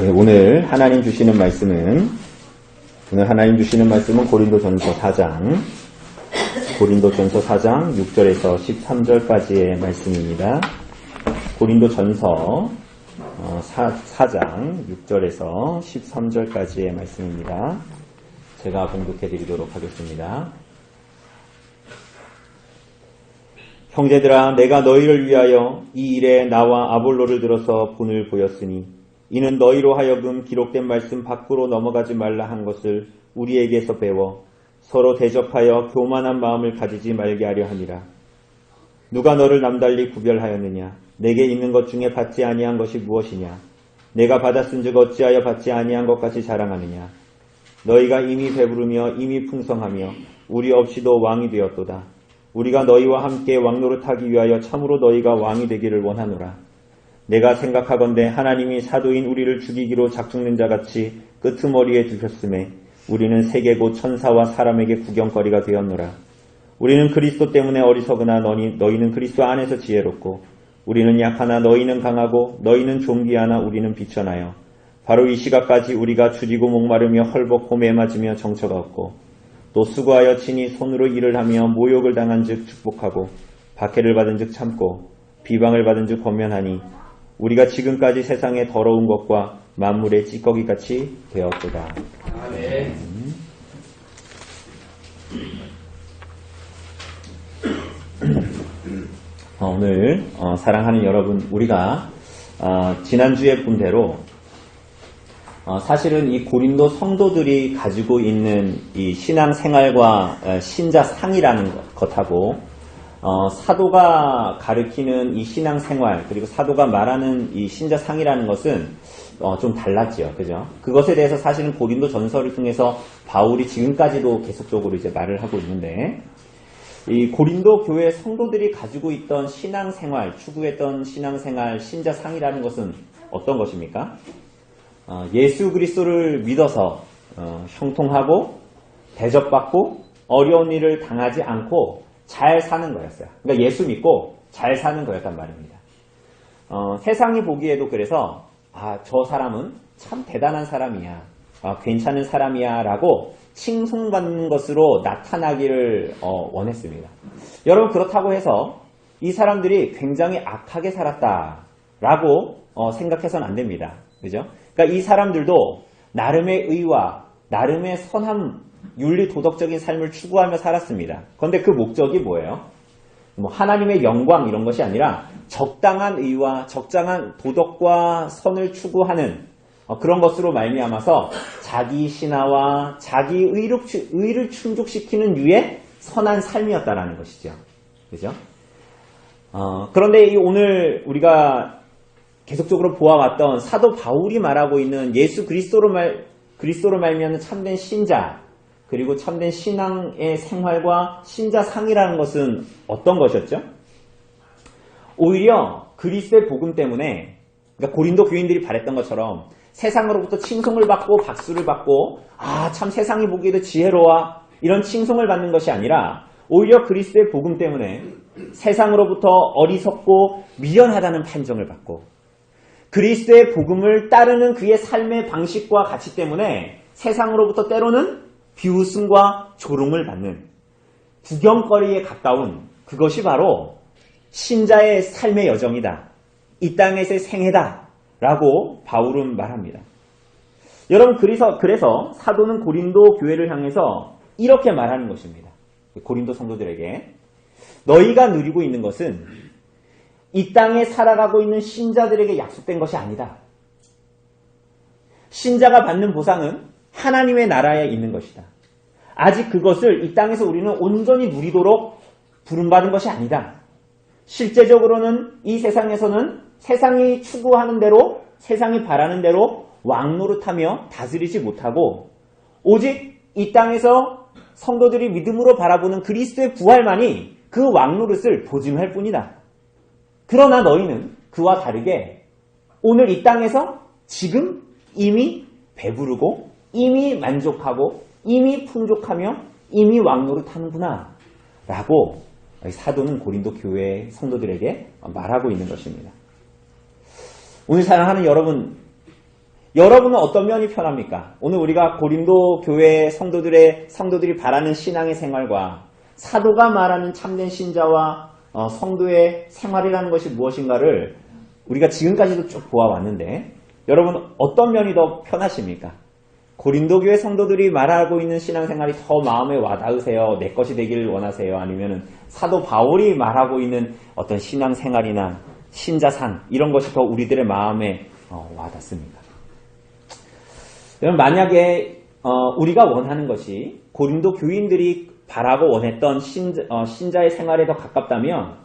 네, 오늘 하나님 주시는 말씀은 고린도전서 4장 6절에서 13절까지의 말씀입니다. 고린도전서 4장 6절에서 13절까지의 말씀입니다. 제가 봉독해 드리도록 하겠습니다. 형제들아, 내가 너희를 위하여 이 일에 나와 아볼로를 들어서 본을 보였으니 이는 너희로 하여금 기록된 말씀 밖으로 넘어가지 말라 한 것을 우리에게서 배워 서로 대접하여 교만한 마음을 가지지 말게 하려 함이라. 누가 너를 남달리 구별하였느냐? 내게 있는 것 중에 받지 아니한 것이 무엇이냐? 내가 받았은즉 어찌하여 받지 아니한 것까지 자랑하느냐? 너희가 이미 배부르며 이미 풍성하며 우리 없이도 왕이 되었도다. 우리가 너희와 함께 왕노릇하기 위하여 참으로 너희가 왕이 되기를 원하노라. 내가 생각하건대 하나님이 사도인 우리를 죽이기로 작정된 자같이 끄트머리에 두셨음에 우리는 세계 곧 천사와 사람에게 구경거리가 되었노라. 우리는 그리스도 때문에 어리석으나 너희는 그리스도 안에서 지혜롭고 우리는 약하나 너희는 강하고 너희는 존귀하나 우리는 비천하여 바로 이 시각까지 우리가 줄이고 목마르며 헐벗고 매맞으며 정처가 없고 또 수고하여 친히 손으로 일을 하며 모욕을 당한 즉 축복하고 박해를 받은 즉 참고 비방을 받은 즉 권면하니 우리가 지금까지 세상의 더러운 것과 만물의 찌꺼기같이 되었도다. 아멘. 오늘 사랑하는 여러분, 우리가 지난주에 본 대로 사실은 이 고린도 성도들이 가지고 있는 이 신앙생활과 신자상이라는 것하고 사도가 가르치는 이 신앙생활 그리고 사도가 말하는 이 신자상이라는 것은 좀 달랐지요. 그죠? 그것에 대해서 사실은 고린도 전서를 통해서 바울이 지금까지도 계속적으로 이제 말을 하고 있는데 이 고린도 교회 성도들이 가지고 있던 신앙생활, 추구했던 신앙생활, 신자상이라는 것은 어떤 것입니까? 예수 그리스도를 믿어서 형통하고 대접받고 어려운 일을 당하지 않고 잘 사는 거였어요. 그러니까 예수 믿고 잘 사는 거였단 말입니다. 세상이 보기에도 그래서 저 사람은 참 대단한 사람이야, 괜찮은 사람이야 라고 칭송받는 것으로 나타나기를 원했습니다. 여러분, 그렇다고 해서 이 사람들이 굉장히 악하게 살았다라고 생각해서는 안 됩니다. 그죠? 그러니까 이 사람들도 나름의 의와 나름의 선한 윤리 도덕적인 삶을 추구하며 살았습니다. 그런데 그 목적이 뭐예요? 하나님의 영광 이런 것이 아니라 적당한 의와 적당한 도덕과 선을 추구하는 그런 것으로 말미암아서 자기 신화와 자기 의를 충족시키는 유의 선한 삶이었다라는 것이죠. 그죠? 그런데 오늘 우리가 계속적으로 보아왔던 사도 바울이 말하고 있는 예수 그리스도로 말미암는 참된 신자 그리고 참된 신앙의 생활과 신자상이라는 것은 어떤 것이었죠? 오히려 그리스도의 복음 때문에, 그러니까 고린도 교인들이 바랬던 것처럼 세상으로부터 칭송을 받고 박수를 받고 참 세상이 보기에도 지혜로워 이런 칭송을 받는 것이 아니라 오히려 그리스도의 복음 때문에 세상으로부터 어리석고 미련하다는 판정을 받고 그리스도의 복음을 따르는 그의 삶의 방식과 가치 때문에 세상으로부터 때로는 비웃음과 조롱을 받는 구경거리에 가까운 그것이 바로 신자의 삶의 여정이다. 이 땅에서의 생애다. 라고 바울은 말합니다. 여러분, 그래서 사도는 고린도 교회를 향해서 이렇게 말하는 것입니다. 고린도 성도들에게 너희가 누리고 있는 것은 이 땅에 살아가고 있는 신자들에게 약속된 것이 아니다. 신자가 받는 보상은 하나님의 나라에 있는 것이다. 아직 그것을 이 땅에서 우리는 온전히 누리도록 부름받은 것이 아니다. 실제적으로는 이 세상에서는 세상이 추구하는 대로, 세상이 바라는 대로 왕노릇하며 다스리지 못하고 오직 이 땅에서 성도들이 믿음으로 바라보는 그리스도의 부활만이 그 왕노릇을 보증할 뿐이다. 그러나 너희는 그와 다르게 오늘 이 땅에서 지금 이미 배부르고 이미 만족하고 이미 풍족하며 이미 왕노릇하는구나 라고 사도는 고린도 교회 성도들에게 말하고 있는 것입니다. 오늘 사랑하는 여러분, 여러분은 어떤 면이 편합니까? 오늘 우리가 고린도 교회 성도들이 바라는 신앙의 생활과 사도가 말하는 참된 신자와 성도의 생활이라는 것이 무엇인가를 우리가 지금까지도 쭉 보아왔는데 여러분 어떤 면이 더 편하십니까? 고린도 교회 성도들이 말하고 있는 신앙생활이 더 마음에 와닿으세요? 내 것이 되기를 원하세요? 아니면 사도 바울이 말하고 있는 어떤 신앙생활이나 신자상 이런 것이 더 우리들의 마음에 와닿습니까? 여러분 만약에 우리가 원하는 것이 고린도 교인들이 바라고 원했던 신자의 생활에 더 가깝다면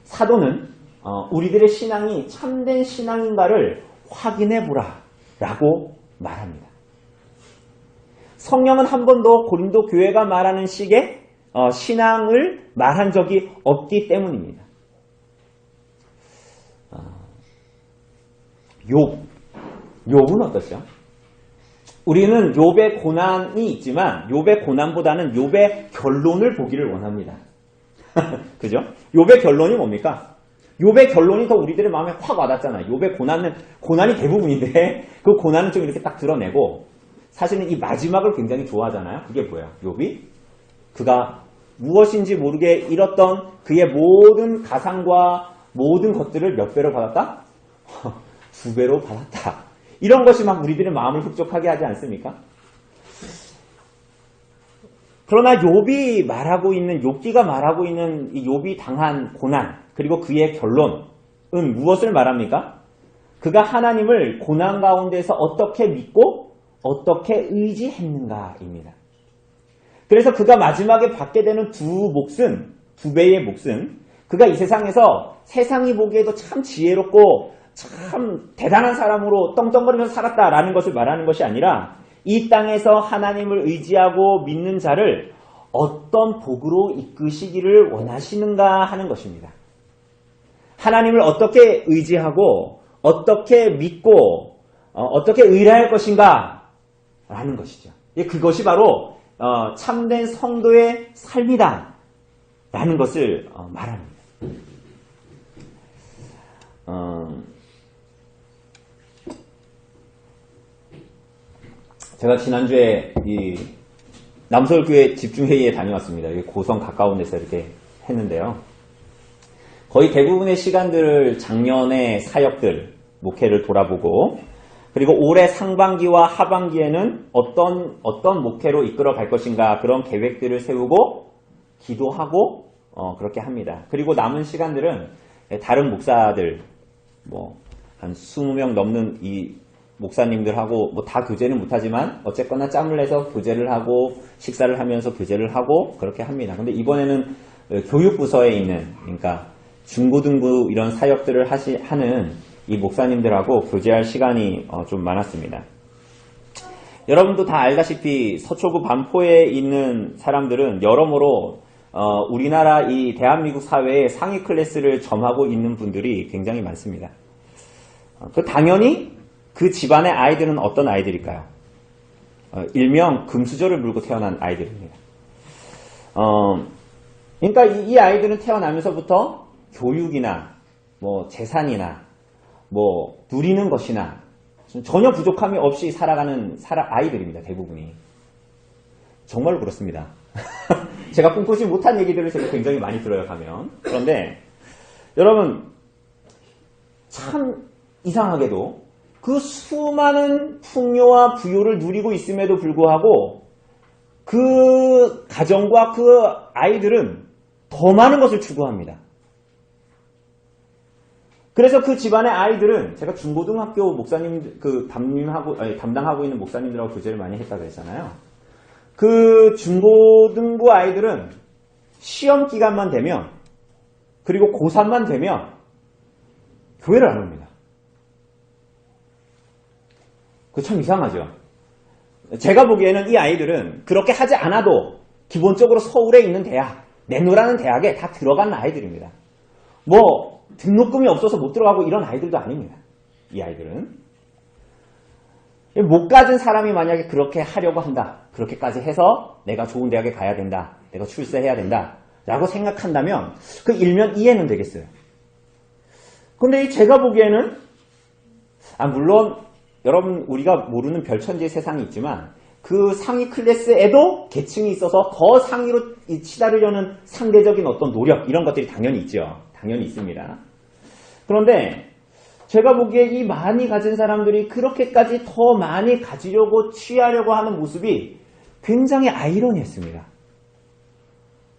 사도는 우리들의 신앙이 참된 신앙인가를 확인해 보라 라고 말합니다. 성령은 한 번도 고린도 교회가 말하는 식의 신앙을 말한 적이 없기 때문입니다. 욥은 어떻죠? 우리는 욥의 고난이 있지만 욥의 고난보다는 욥의 결론을 보기를 원합니다. 그죠? 욥의 결론이 뭡니까? 욥의 결론이 더 우리들의 마음에 확 와닿잖아요. 욥의 고난이 대부분인데 그 고난은 좀 이렇게 딱 드러내고 사실은 이 마지막을 굉장히 좋아하잖아요. 그게 뭐예요? 욥이 그가 무엇인지 모르게 잃었던 그의 모든 가상과 모든 것들을 몇 배로 받았다? 2배로 받았다. 이런 것이 막 우리들의 마음을 흡족하게 하지 않습니까? 그러나 욥기가 말하고 있는 이 욥이 당한 고난 그리고 그의 결론은 무엇을 말합니까? 그가 하나님을 고난 가운데서 어떻게 믿고 어떻게 의지했는가입니다. 그래서 그가 마지막에 받게 되는 두 배의 몫은 그가 이 세상에서 세상이 보기에도 참 지혜롭고 참 대단한 사람으로 떵떵거리면서 살았다라는 것을 말하는 것이 아니라 이 땅에서 하나님을 의지하고 믿는 자를 어떤 복으로 이끄시기를 원하시는가 하는 것입니다. 하나님을 어떻게 의지하고 어떻게 믿고 어떻게 의뢰할 것인가 라는 것이죠. 그것이 바로 참된 성도의 삶이다 라는 것을 말합니다. 제가 지난주에 이 남서울교회 집중회의에 다녀왔습니다. 고성 가까운 데서 이렇게 했는데요. 거의 대부분의 시간들을 작년의 사역들, 목회를 돌아보고 그리고 올해 상반기와 하반기에는 어떤 목회로 이끌어 갈 것인가 그런 계획들을 세우고 기도하고 그렇게 합니다. 그리고 남은 시간들은 다른 목사들 한 20명 넘는 이 목사님들하고 다 교제는 못하지만 어쨌거나 cam을 내서 교제를 하고 식사를 하면서 교제를 하고 그렇게 합니다. 근데 이번에는 교육부서에 있는 그러니까 중고등부 이런 사역들을 하는 이 목사님들하고 교제할 시간이 좀 많았습니다. 여러분도 다 알다시피 서초구 반포에 있는 사람들은 여러모로 우리나라 이 대한민국 사회에 상위 클래스를 점하고 있는 분들이 굉장히 많습니다. 당연히 그 집안의 아이들은 어떤 아이들일까요? 일명 금수저를 물고 태어난 아이들입니다. 그러니까 이 아이들은 태어나면서부터 교육이나 재산이나 누리는 것이나 전혀 부족함이 없이 살아가는 아이들입니다. 대부분이. 정말로 그렇습니다. 제가 꿈꾸지 못한 얘기들을 제가 굉장히 많이 들어요, 가면. 그런데 여러분 참 이상하게도 그 수많은 풍요와 부요를 누리고 있음에도 불구하고 그 가정과 그 아이들은 더 많은 것을 추구합니다. 그래서 그 집안의 아이들은 제가 중고등학교 목사님 담당하고 있는 목사님들하고 교제를 많이 했다고 했잖아요. 그 중고등부 아이들은 시험 기간만 되면 그리고 고3만 되면 교회를 안 옵니다. 그거 참 이상하죠. 제가 보기에는 이 아이들은 그렇게 하지 않아도 기본적으로 서울에 있는 대학, 내노라는 대학에 다 들어가는 아이들입니다. 등록금이 없어서 못 들어가고 이런 아이들도 아닙니다. 이 아이들은. 못 가진 사람이 만약에 그렇게 하려고 한다. 그렇게까지 해서 내가 좋은 대학에 가야 된다. 내가 출세해야 된다. 라고 생각한다면 그 일면 이해는 되겠어요. 근데 제가 보기에는 물론 여러분 우리가 모르는 별천지의 세상이 있지만 그 상위 클래스에도 계층이 있어서 더 상위로 치달으려는 상대적인 어떤 노력 이런 것들이 당연히 있죠. 당연히 있습니다. 그런데 제가 보기에 이 많이 가진 사람들이 그렇게까지 더 많이 가지려고 취하려고 하는 모습이 굉장히 아이러니했습니다.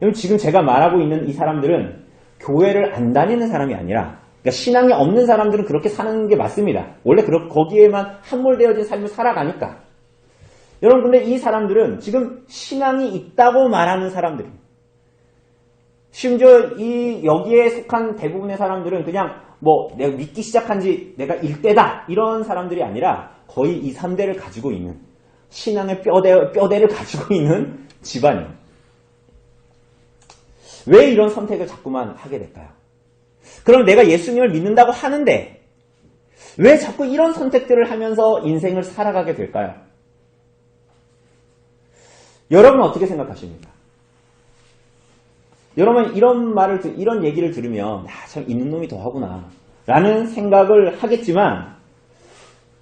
여러분 지금 제가 말하고 있는 이 사람들은 교회를 안 다니는 사람이 아니라 그러니까 신앙이 없는 사람들은 그렇게 사는 게 맞습니다. 원래 거기에만 함몰되어진 삶을 살아가니까. 여러분 근데 이 사람들은 지금 신앙이 있다고 말하는 사람들입니다. 심지어 여기에 속한 대부분의 사람들은 그냥 내가 믿기 시작한 지 내가 일대다 이런 사람들이 아니라 거의 2, 3대를 가지고 있는 신앙의 뼈대를 가지고 있는 집안이에요. 왜 이런 선택을 자꾸만 하게 될까요? 그럼 내가 예수님을 믿는다고 하는데 왜 자꾸 이런 선택들을 하면서 인생을 살아가게 될까요? 여러분은 어떻게 생각하십니까? 여러분 이런 얘기를 들으면 참 있는 놈이 더하구나 라는 생각을 하겠지만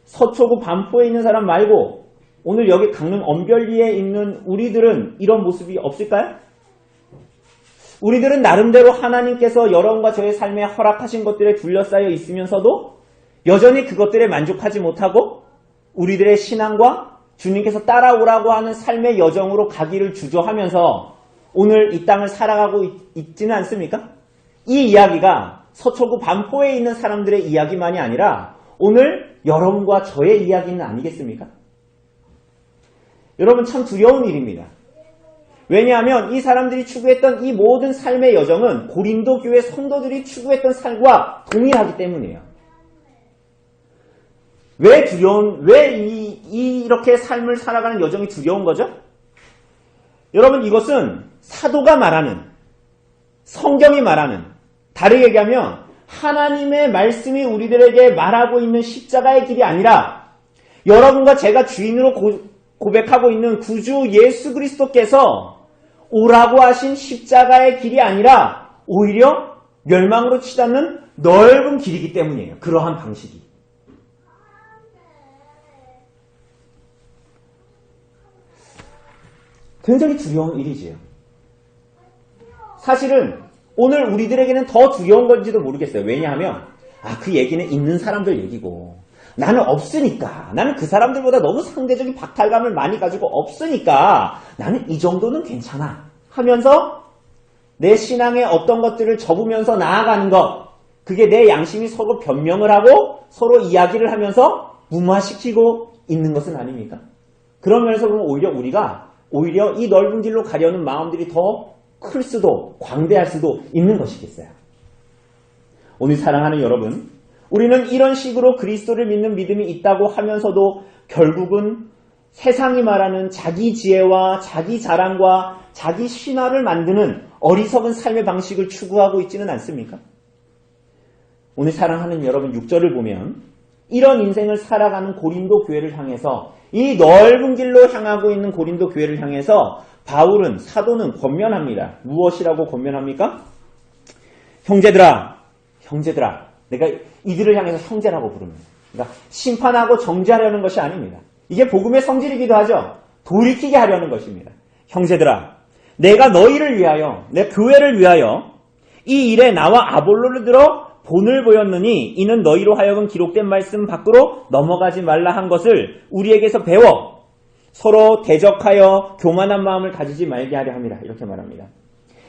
서초구 반포에 있는 사람 말고 오늘 여기 강릉 언별리에 있는 우리들은 이런 모습이 없을까요? 우리들은 나름대로 하나님께서 여러분과 저의 삶에 허락하신 것들에 둘러싸여 있으면서도 여전히 그것들에 만족하지 못하고 우리들의 신앙과 주님께서 따라오라고 하는 삶의 여정으로 가기를 주저하면서 오늘 이 땅을 살아가고 있지는 않습니까? 이 이야기가 서초구 반포에 있는 사람들의 이야기만이 아니라 오늘 여러분과 저의 이야기는 아니겠습니까? 여러분 참 두려운 일입니다. 왜냐하면 이 사람들이 추구했던 이 모든 삶의 여정은 고린도 교회 성도들이 추구했던 삶과 동일하기 때문이에요. 왜 이렇게 삶을 살아가는 여정이 두려운 거죠? 여러분 이것은 사도가 말하는, 성경이 말하는, 다르게 얘기하면 하나님의 말씀이 우리들에게 말하고 있는 십자가의 길이 아니라 여러분과 제가 주인으로 고백하고 있는 구주 예수 그리스도께서 오라고 하신 십자가의 길이 아니라 오히려 멸망으로 치닫는 넓은 길이기 때문이에요. 그러한 방식이. 굉장히 두려운 일이지요. 사실은 오늘 우리들에게는 더 두려운 건지도 모르겠어요. 왜냐하면 그 얘기는 있는 사람들 얘기고 나는 없으니까, 나는 그 사람들보다 너무 상대적인 박탈감을 많이 가지고 없으니까 나는 이 정도는 괜찮아 하면서 내 신앙의 어떤 것들을 접으면서 나아가는 것, 그게 내 양심이 서로 변명을 하고 서로 이야기를 하면서 무마시키고 있는 것은 아닙니까? 그런 면에서 보면 오히려 이 넓은 길로 가려는 마음들이 더 클 수도 광대할 수도 있는 것이겠어요. 오늘 사랑하는 여러분, 우리는 이런 식으로 그리스도를 믿는 믿음이 있다고 하면서도 결국은 세상이 말하는 자기 지혜와 자기 자랑과 자기 신화를 만드는 어리석은 삶의 방식을 추구하고 있지는 않습니까? 오늘 사랑하는 여러분 6절을 보면 이런 인생을 살아가는 고린도 교회를 향해서 이 넓은 길로 향하고 있는 고린도 교회를 향해서 사도는 권면합니다. 무엇이라고 권면합니까? 형제들아. 내가 이들을 향해서 형제라고 부릅니다. 그러니까 심판하고 정죄하려는 것이 아닙니다. 이게 복음의 성질이기도 하죠. 돌이키게 하려는 것입니다. 형제들아, 내가 너희를 위하여, 내 교회를 위하여 이 일에 나와 아볼로를 들어 본을 보였느니 이는 너희로 하여금 기록된 말씀 밖으로 넘어가지 말라 한 것을 우리에게서 배워 서로 대적하여 교만한 마음을 가지지 말게 하려 함이라. 이렇게 말합니다.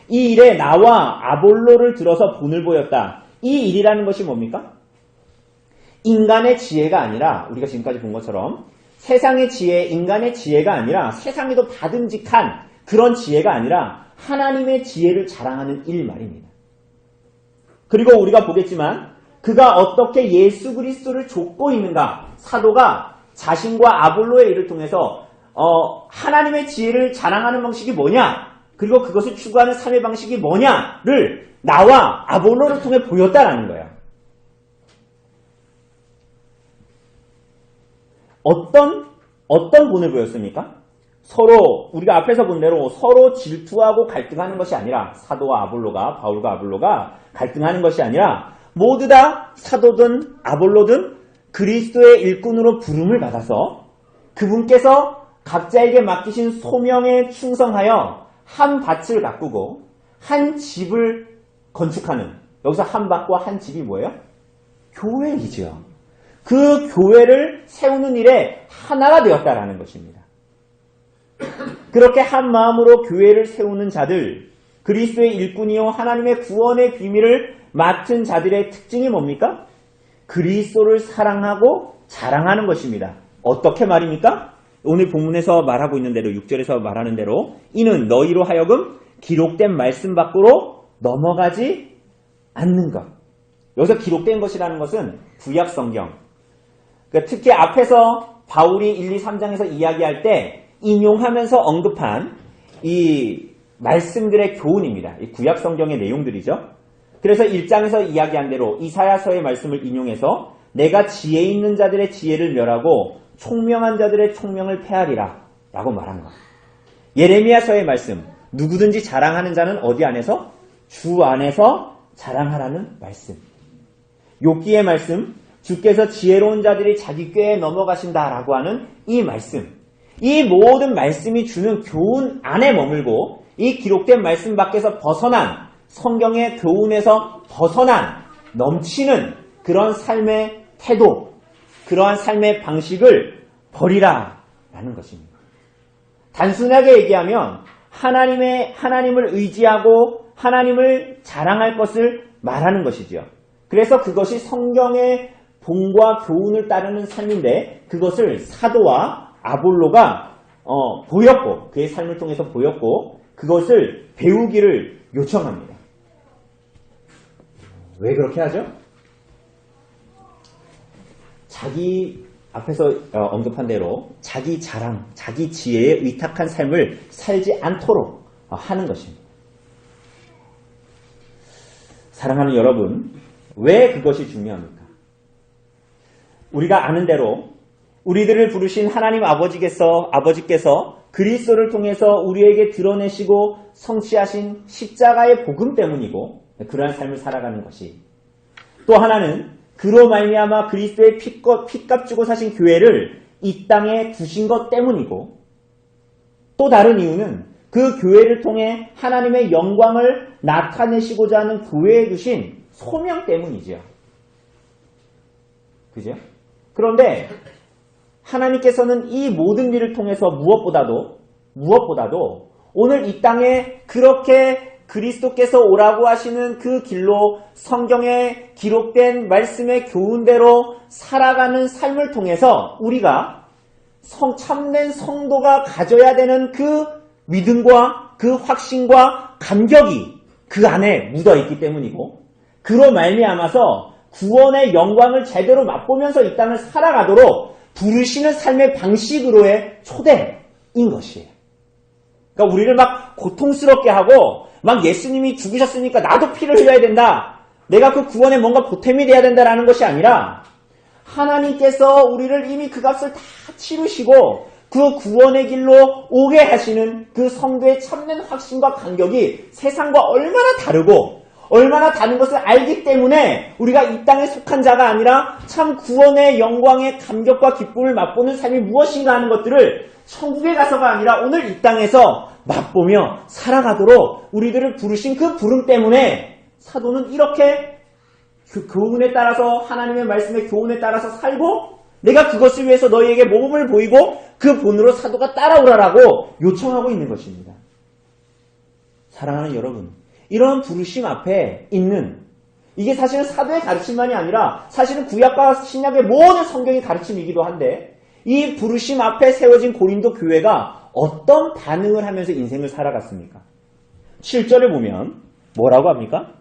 이 일에 나와 아볼로를 들어서 본을 보였다. 이 일이라는 것이 뭡니까? 인간의 지혜가 아니라, 우리가 지금까지 본 것처럼 세상의 지혜, 인간의 지혜가 아니라 세상에도 받음직한 그런 지혜가 아니라 하나님의 지혜를 자랑하는 일 말입니다. 그리고 우리가 보겠지만 그가 어떻게 예수 그리스도를 좇고 있는가, 사도가 자신과 아볼로의 일을 통해서 하나님의 지혜를 자랑하는 방식이 뭐냐, 그리고 그것을 추구하는 삶의 방식이 뭐냐를 나와 아볼로를 통해 보였다라는 거예요. 어떤 본을 보였습니까? 서로, 우리가 앞에서 본 대로 서로 질투하고 갈등하는 것이 아니라, 사도와 아볼로가, 바울과 아볼로가 갈등하는 것이 아니라 모두 다 사도든 아볼로든 그리스도의 일꾼으로 부름을 받아서 그분께서 각자에게 맡기신 소명에 충성하여 한 밭을 가꾸고 한 집을 건축하는, 여기서 한 밭과 한 집이 뭐예요? 교회이죠. 그 교회를 세우는 일에 하나가 되었다라는 것입니다. 그렇게 한 마음으로 교회를 세우는 자들, 그리스도의 일꾼이요 하나님의 구원의 비밀을 맡은 자들의 특징이 뭡니까? 그리스도를 사랑하고 자랑하는 것입니다. 어떻게 말입니까? 오늘 본문에서 말하고 있는 대로, 6절에서 말하는 대로 이는 너희로 하여금 기록된 말씀 밖으로 넘어가지 않는 것. 여기서 기록된 것이라는 것은 구약 성경. 그러니까 특히 앞에서 바울이 1, 2, 3장에서 이야기할 때 인용하면서 언급한 이 말씀들의 교훈입니다. 이 구약 성경의 내용들이죠. 그래서 1장에서 이야기한 대로 이사야서의 말씀을 인용해서 내가 지혜 있는 자들의 지혜를 멸하고 총명한 자들의 총명을 폐하리라 라고 말한 것. 예레미야서의 말씀, 누구든지 자랑하는 자는 어디 안에서? 주 안에서 자랑하라는 말씀. 욥기의 말씀, 주께서 지혜로운 자들이 자기 꾀에 넘어가신다라고 하는 이 말씀. 이 모든 말씀이 주는 교훈 안에 머물고 이 기록된 말씀 밖에서 벗어난, 성경의 교훈에서 벗어난 넘치는 그런 삶의 태도, 그러한 삶의 방식을 버리라 라는 것입니다. 단순하게 얘기하면 하나님을 의지하고 하나님을 자랑할 것을 말하는 것이죠. 그래서 그것이 성경의 본과 교훈을 따르는 삶인데 그것을 사도와 아볼로가 보였고 그의 삶을 통해서 보였고 그것을 배우기를 요청합니다. 왜 그렇게 하죠? 자기 앞에서 언급한 대로 자기 자랑, 자기 지혜에 위탁한 삶을 살지 않도록 하는 것입니다. 사랑하는 여러분, 왜 그것이 중요합니까? 우리가 아는 대로 우리들을 부르신 하나님 아버지께서 그리스도를 통해서 우리에게 드러내시고 성취하신 십자가의 복음 때문이고 그러한 삶을 살아가는 것이, 또 하나는 그로 말미암아 그리스도의 피값 주고 사신 교회를 이 땅에 두신 것 때문이고, 또 다른 이유는 그 교회를 통해 하나님의 영광을 나타내시고자 하는 교회에 두신 소명 때문이죠. 그죠? 그런데 하나님께서는 이 모든 일을 통해서 무엇보다도 오늘 이 땅에 그렇게 그리스도께서 오라고 하시는 그 길로 성경에 기록된 말씀의 교훈대로 살아가는 삶을 통해서 우리가 참된 성도가 가져야 되는 그 믿음과 그 확신과 감격이 그 안에 묻어있기 때문이고, 그로 말미암아서 구원의 영광을 제대로 맛보면서 이 땅을 살아가도록 부르시는 삶의 방식으로의 초대인 것이에요. 그러니까 우리를 막 고통스럽게 하고 막 예수님이 죽으셨으니까 나도 피를 흘려야 된다, 내가 그 구원에 뭔가 보탬이 돼야 된다라는 것이 아니라 하나님께서 우리를 이미 그 값을 다 치르시고 그 구원의 길로 오게 하시는 그 성도의 참된 확신과 감격이 세상과 얼마나 다르고 얼마나 다른 것을 알기 때문에 우리가 이 땅에 속한 자가 아니라 참 구원의 영광의 감격과 기쁨을 맛보는 삶이 무엇인가 하는 것들을 천국에 가서가 아니라 오늘 이 땅에서 맛보며 살아가도록 우리들을 부르신 그 부름 때문에 사도는 이렇게 그 교훈에 따라서, 하나님의 말씀의 교훈에 따라서 살고 내가 그것을 위해서 너희에게 모범을 보이고 그 본으로 사도가 따라오라라고 요청하고 있는 것입니다. 사랑하는 여러분, 이런 부르심 앞에 있는, 이게 사실은 사도의 가르침만이 아니라 사실은 구약과 신약의 모든 성경의 가르침이기도 한데, 이 부르심 앞에 세워진 고린도 교회가 어떤 반응을 하면서 인생을 살아갔습니까? 7절을 보면 뭐라고 합니까?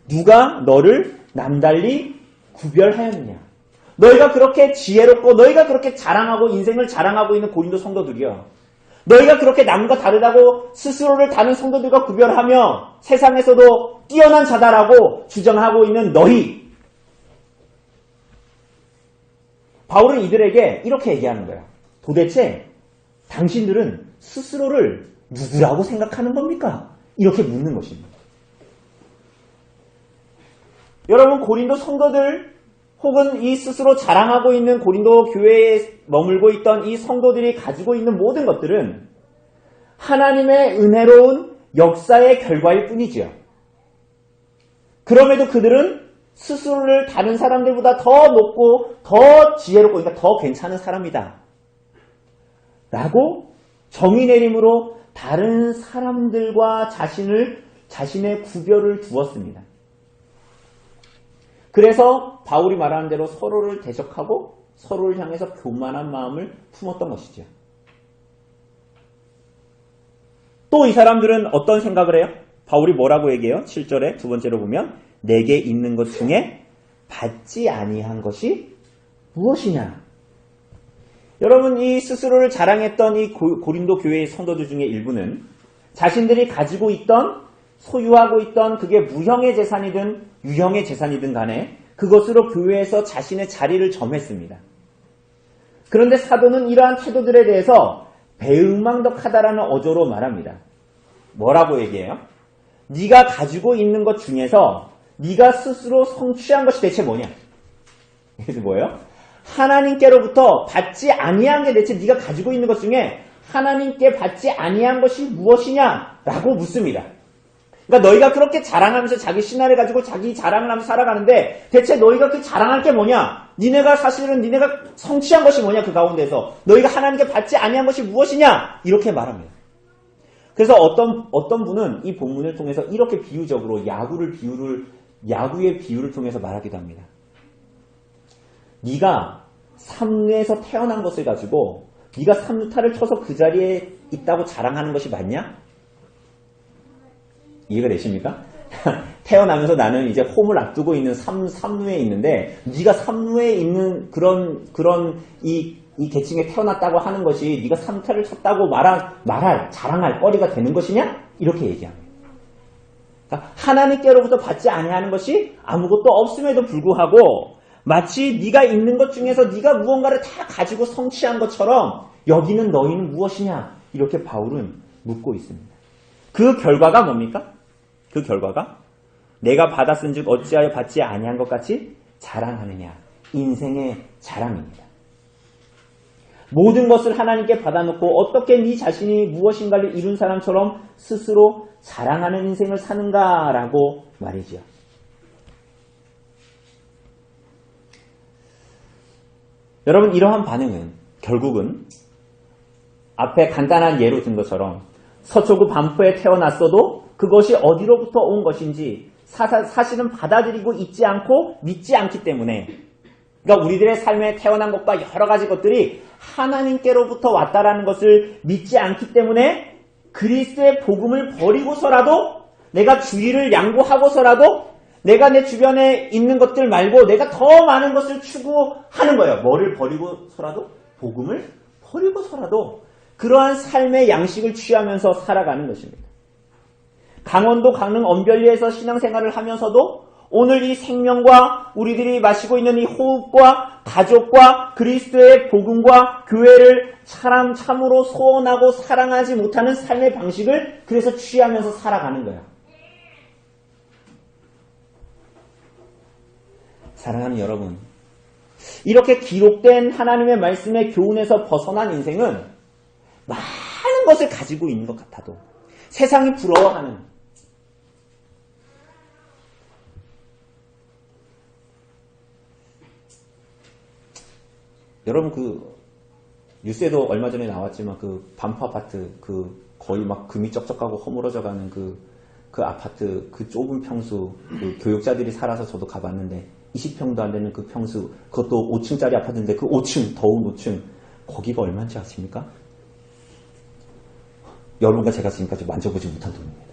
누가 너를 남달리 구별하였느냐? 너희가 그렇게 지혜롭고 너희가 그렇게 자랑하고 인생을 자랑하고 있는 고린도 성도들이여, 너희가 그렇게 남과 다르다고 스스로를 다른 성도들과 구별하며 세상에서도 뛰어난 자다라고 주장하고 있는 너희, 바울은 이들에게 이렇게 얘기하는 거야. 도대체 당신들은 스스로를 누구라고 생각하는 겁니까? 이렇게 묻는 것입니다. 여러분, 고린도 성도들 혹은 이 스스로 자랑하고 있는 고린도 교회에 머물고 있던 이 성도들이 가지고 있는 모든 것들은 하나님의 은혜로운 역사의 결과일 뿐이지요. 그럼에도 그들은 스스로를 다른 사람들보다 더 높고 더 지혜롭고 그러니까 더 괜찮은 사람이다 라고 정의 내림으로 다른 사람들과 자신의 구별을 두었습니다. 그래서 바울이 말하는 대로 서로를 대적하고 서로를 향해서 교만한 마음을 품었던 것이죠. 또 이 사람들은 어떤 생각을 해요? 바울이 뭐라고 얘기해요? 7절에 두 번째로 보면 내게 있는 것 중에 받지 아니한 것이 무엇이냐? 여러분, 이 스스로를 자랑했던 이 고린도 교회의 성도들 중에 일부는 자신들이 가지고 있던 소유하고 있던 그게 무형의 재산이든 유형의 재산이든 간에 그것으로 교회에서 자신의 자리를 점했습니다. 그런데 사도는 이러한 태도들에 대해서 배은망덕하다라는 어조로 말합니다. 뭐라고 얘기해요? 네가 가지고 있는 것 중에서 네가 스스로 성취한 것이 대체 뭐냐? 이게 뭐예요? 하나님께로부터 받지 아니한 게 대체 네가 가지고 있는 것 중에 하나님께 받지 아니한 것이 무엇이냐라고 묻습니다. 그러니까 너희가 그렇게 자랑하면서 자기 신화를 가지고 자기 자랑을 하면서 살아가는데 대체 너희가 그 자랑할 게 뭐냐? 니네가 성취한 것이 뭐냐? 그 가운데서 너희가 하나님께 받지 아니한 것이 무엇이냐? 이렇게 말합니다. 그래서 어떤 분은 이 본문을 통해서 이렇게 비유적으로 야구의 비유를 통해서 말하기도 합니다. 네가 삼루에서 태어난 것을 가지고 네가 삼루타를 쳐서 그 자리에 있다고 자랑하는 것이 맞냐? 이해가 되십니까? 태어나면서 나는 이제 홈을 앞두고 있는 삼루에 있는데 네가 삼루에 있는 그런 이 계층에 태어났다고 하는 것이 네가 삼루타를 쳤다고 자랑할 거리가 되는 것이냐? 이렇게 얘기합니다. 그러니까 하나님께로부터 받지 아니하는 것이 아무것도 없음에도 불구하고 마치 네가 있는 것 중에서 네가 무언가를 다 가지고 성취한 것처럼 여기는 너희는 무엇이냐? 이렇게 바울은 묻고 있습니다. 그 결과가 뭡니까? 그 결과가 내가 받았은즉 어찌하여 받지 아니한 것 같이 자랑하느냐? 인생의 자랑입니다. 모든 것을 하나님께 받아놓고 어떻게 네 자신이 무엇인가를 이룬 사람처럼 스스로 자랑하는 인생을 사는가라고 말이죠. 여러분, 이러한 반응은 결국은 앞에 간단한 예로 든 것처럼 서초구 반포에 태어났어도 그것이 어디로부터 온 것인지 사실은 받아들이고 있지 않고 믿지 않기 때문에, 그러니까 우리들의 삶에 태어난 것과 여러 가지 것들이 하나님께로부터 왔다라는 것을 믿지 않기 때문에 그리스도의 복음을 버리고서라도, 내가 주의를 양보하고서라도 내가 내 주변에 있는 것들 말고 내가 더 많은 것을 추구하는 거예요. 뭐를 버리고서라도? 복음을 버리고서라도 그러한 삶의 양식을 취하면서 살아가는 것입니다. 강원도 강릉 언별리에서 신앙생활을 하면서도 오늘 이 생명과 우리들이 마시고 있는 이 호흡과 가족과 그리스도의 복음과 교회를 참으로 소원하고 사랑하지 못하는 삶의 방식을 그래서 취하면서 살아가는 거예요. 사랑하는 여러분, 이렇게 기록된 하나님의 말씀의 교훈에서 벗어난 인생은 많은 것을 가지고 있는 것 같아도 세상이 부러워하는, 여러분 뉴스에도 얼마 전에 나왔지만 반포 아파트 거의 막 금이 쩍쩍하고 허물어져가는 그 아파트 좁은 평수 교육자들이 살아서 저도 가봤는데 20평도 안 되는 그 평수, 그것도 5층짜리 아파트인데 그 5층, 더운 5층, 거기가 얼마인지 아십니까? 여러분과 제가 지금까지 만져보지 못한 돈입니다.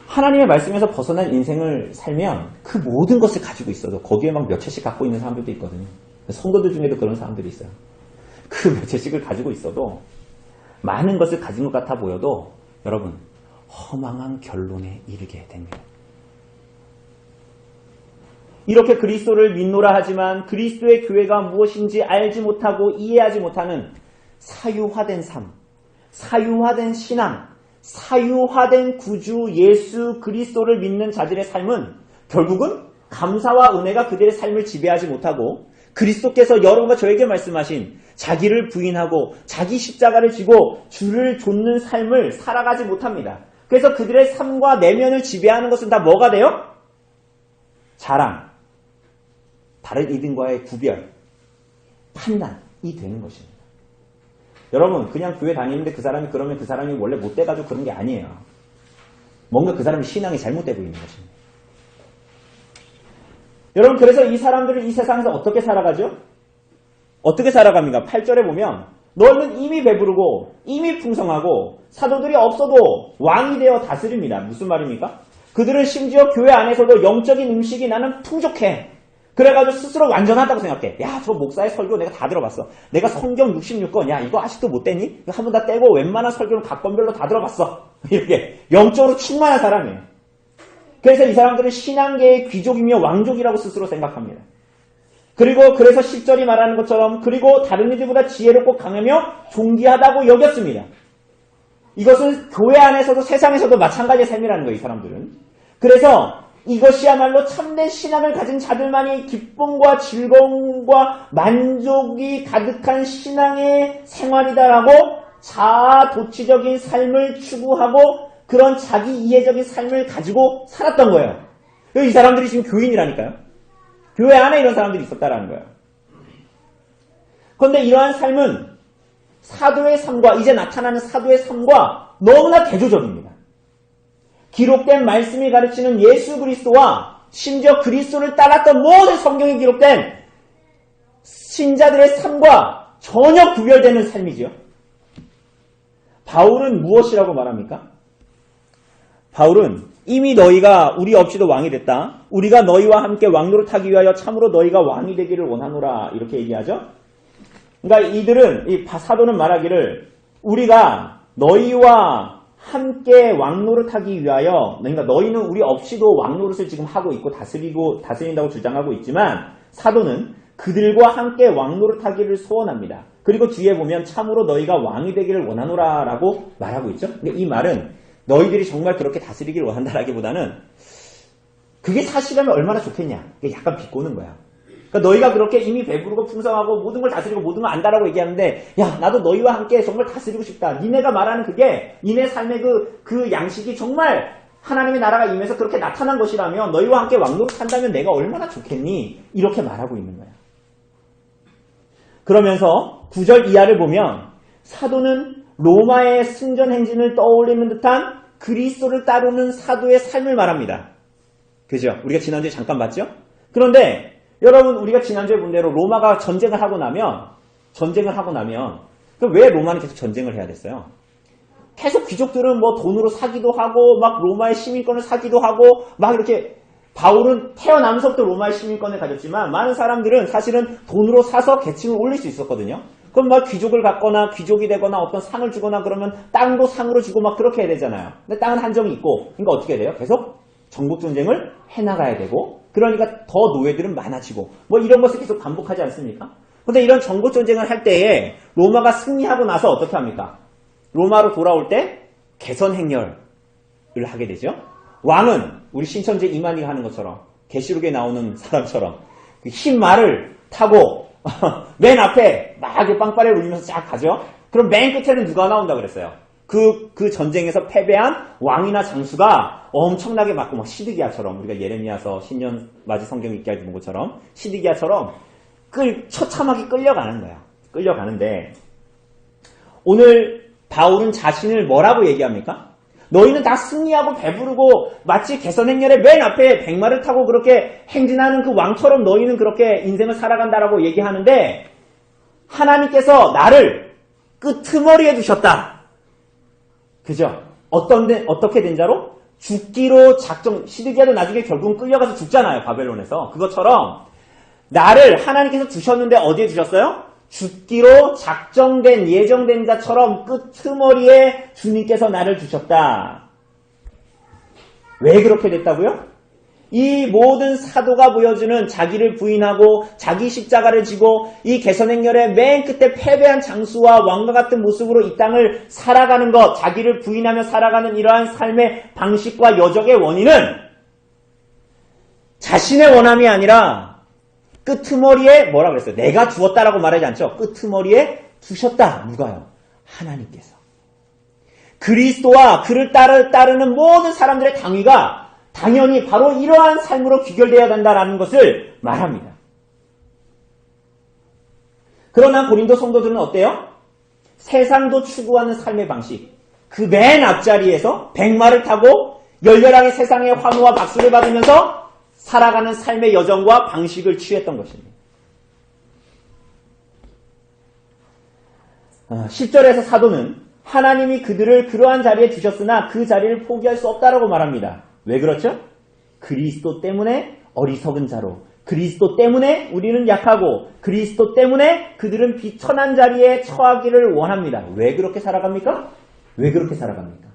하나님의 말씀에서 벗어난 인생을 살면 그 모든 것을 가지고 있어도 거기에 막 몇 채씩 갖고 있는 사람들도 있거든요. 성도들 중에도 그런 사람들이 있어요. 그 몇 채씩을 가지고 있어도 많은 것을 가진 것 같아 보여도 여러분, 허망한 결론에 이르게 됩니다. 이렇게 그리스도를 믿노라 하지만 그리스도의 교회가 무엇인지 알지 못하고 이해하지 못하는 사유화된 삶, 사유화된 신앙, 사유화된 구주 예수 그리스도를 믿는 자들의 삶은 결국은 감사와 은혜가 그들의 삶을 지배하지 못하고 그리스도께서 여러분과 저에게 말씀하신 자기를 부인하고 자기 십자가를 지고 주를 좇는 삶을 살아가지 못합니다. 그래서 그들의 삶과 내면을 지배하는 것은 다 뭐가 돼요? 자랑, 다른 이들과의 구별, 판단이 되는 것입니다. 여러분 그냥 교회 다니는데 그 사람이 그러면 그 사람이 원래 못돼가지고 그런 게 아니에요. 뭔가 그 사람의 신앙이 잘못되고 있는 것입니다. 여러분 그래서 이 사람들은 이 세상에서 어떻게 살아가죠? 어떻게 살아갑니까? 8절에 보면 너희는 이미 배부르고 이미 풍성하고 사도들이 없어도 왕이 되어 다스립니다. 무슨 말입니까? 그들은 심지어 교회 안에서도 영적인 음식이 나는 풍족해. 그래가지고 스스로 완전하다고 생각해. 야, 저 목사의 설교 내가 다 들어봤어. 내가 성경 66권, 야, 이거 아직도 못 떼니? 한 번 다 떼고 웬만한 설교는 각권별로 다 들어봤어. 이렇게 영적으로 충만한 사람이에요. 그래서 이 사람들은 신앙계의 귀족이며 왕족이라고 스스로 생각합니다. 그리고 그래서 10절이 말하는 것처럼 그리고 다른 이들보다 지혜롭고 강하며 존귀하다고 여겼습니다. 이것은 교회 안에서도 세상에서도 마찬가지의 삶이라는 거예요. 이 사람들은. 그래서 이것이야말로 참된 신앙을 가진 자들만이 기쁨과 즐거움과 만족이 가득한 신앙의 생활이다라고 자아도취적인 삶을 추구하고 그런 자기 이해적인 삶을 가지고 살았던 거예요. 이 사람들이 지금 교인이라니까요. 교회 안에 이런 사람들이 있었다라는 거예요. 그런데 이러한 삶은 사도의 삶과 이제 나타나는 사도의 삶과 너무나 대조적입니다. 기록된 말씀이 가르치는 예수 그리스도와 심지어 그리스도를 따랐던 모든 성경에 기록된 신자들의 삶과 전혀 구별되는 삶이지요. 바울은 무엇이라고 말합니까? 바울은 이미 너희가 우리 없이도 왕이 됐다. 우리가 너희와 함께 왕노릇하기 위하여 참으로 너희가 왕이 되기를 원하노라 이렇게 얘기하죠. 그러니까 이들은 이 사도는 말하기를 우리가 너희와 함께 왕노릇하기 위하여 그러니까 너희는 우리 없이도 왕노릇을 지금 하고 있고 다스린다고 주장하고 있지만 사도는 그들과 함께 왕노릇하기를 소원합니다. 그리고 뒤에 보면 참으로 너희가 왕이 되기를 원하노라라고 말하고 있죠. 근데 이 말은 너희들이 정말 그렇게 다스리기를 원한다라기보다는 그게 사실이라면 얼마나 좋겠냐. 이게 약간 비꼬는 거야. 그러니까 너희가 그렇게 이미 배부르고 풍성하고 모든 걸 다스리고 모든 걸 안다라고 얘기하는데 야 나도 너희와 함께 정말 다스리고 싶다. 니네가 말하는 그게 니네 삶의 그 양식이 정말 하나님의 나라가 임해서 그렇게 나타난 것이라면 너희와 함께 왕노릇한다면 내가 얼마나 좋겠니? 이렇게 말하고 있는 거야. 그러면서 9절 이하를 보면 사도는 로마의 승전 행진을 떠올리는 듯한 그리스도를 따르는 사도의 삶을 말합니다. 그죠? 우리가 지난주에 잠깐 봤죠? 그런데 여러분 우리가 지난주에 본 대로 로마가 전쟁을 하고 나면 왜 로마는 계속 전쟁을 해야 됐어요? 계속 귀족들은 뭐 돈으로 사기도 하고 막 로마의 시민권을 사기도 하고 막 이렇게 바울은 태어나면서부터 로마의 시민권을 가졌지만 많은 사람들은 사실은 돈으로 사서 계층을 올릴 수 있었거든요. 그럼 막 귀족을 갖거나 귀족이 되거나 어떤 상을 주거나 그러면 땅도 상으로 주고 막 그렇게 해야 되잖아요. 근데 땅은 한정이 있고 그러니까 어떻게 돼요? 계속 정복전쟁을 해나가야 되고 그러니까 더 노예들은 많아지고 뭐 이런 것을 계속 반복하지 않습니까? 근데 이런 정복전쟁을 할 때에 로마가 승리하고 나서 어떻게 합니까? 로마로 돌아올 때 개선행렬을 하게 되죠. 왕은 우리 신천지 이만희가 하는 것처럼 계시록에 나오는 사람처럼 흰 말을 타고 맨 앞에 막 빵빠레를 울리면서 쫙 가죠. 그럼 맨 끝에는 누가 나온다 그랬어요? 그 전쟁에서 패배한 왕이나 장수가 엄청나게 맞고 막 시드기야처럼 우리가 예레미야서 신년 맞이 성경 읽게 해주는 것처럼 시드기야처럼 처참하게 끌려가는 거야. 끌려가는데 오늘 바울은 자신을 뭐라고 얘기합니까? 너희는 다 승리하고 배부르고 마치 개선행렬의 맨 앞에 백마를 타고 그렇게 행진하는 그 왕처럼 너희는 그렇게 인생을 살아간다라고 얘기하는데 하나님께서 나를 끄트머리에 두셨다. 그죠? 어떻게 된 자로? 죽기로 시드기야도 나중에 결국은 끌려가서 죽잖아요. 바벨론에서. 그것처럼 나를 하나님께서 두셨는데 어디에 두셨어요? 죽기로 작정된 예정된 자처럼 끄트머리에 주님께서 나를 두셨다. 왜 그렇게 됐다고요? 이 모든 사도가 보여주는 자기를 부인하고 자기 십자가를 지고 이 개선행렬의 맨 끝에 패배한 장수와 왕과 같은 모습으로 이 땅을 살아가는 것, 자기를 부인하며 살아가는 이러한 삶의 방식과 여정의 원인은 자신의 원함이 아니라 끄트머리에 뭐라 그랬어요? 내가 주었다라고 말하지 않죠. 끄트머리에 두셨다. 누가요? 하나님께서. 그리스도와 그를 따르는 모든 사람들의 당위가 당연히 바로 이러한 삶으로 귀결되어야 된다는 것을 말합니다. 그러나 고린도 성도들은 어때요? 세상도 추구하는 삶의 방식, 그 맨 앞자리에서 백마를 타고 열렬하게 세상의 환호와 박수를 받으면서 살아가는 삶의 여정과 방식을 취했던 것입니다. 10절에서 사도는 하나님이 그들을 그러한 자리에 두셨으나 그 자리를 포기할 수 없다라고 말합니다. 왜 그렇죠? 그리스도 때문에 어리석은 자로, 그리스도 때문에 우리는 약하고, 그리스도 때문에 그들은 비천한 자리에 처하기를 원합니다. 왜 그렇게 살아갑니까? 왜 그렇게 살아갑니까?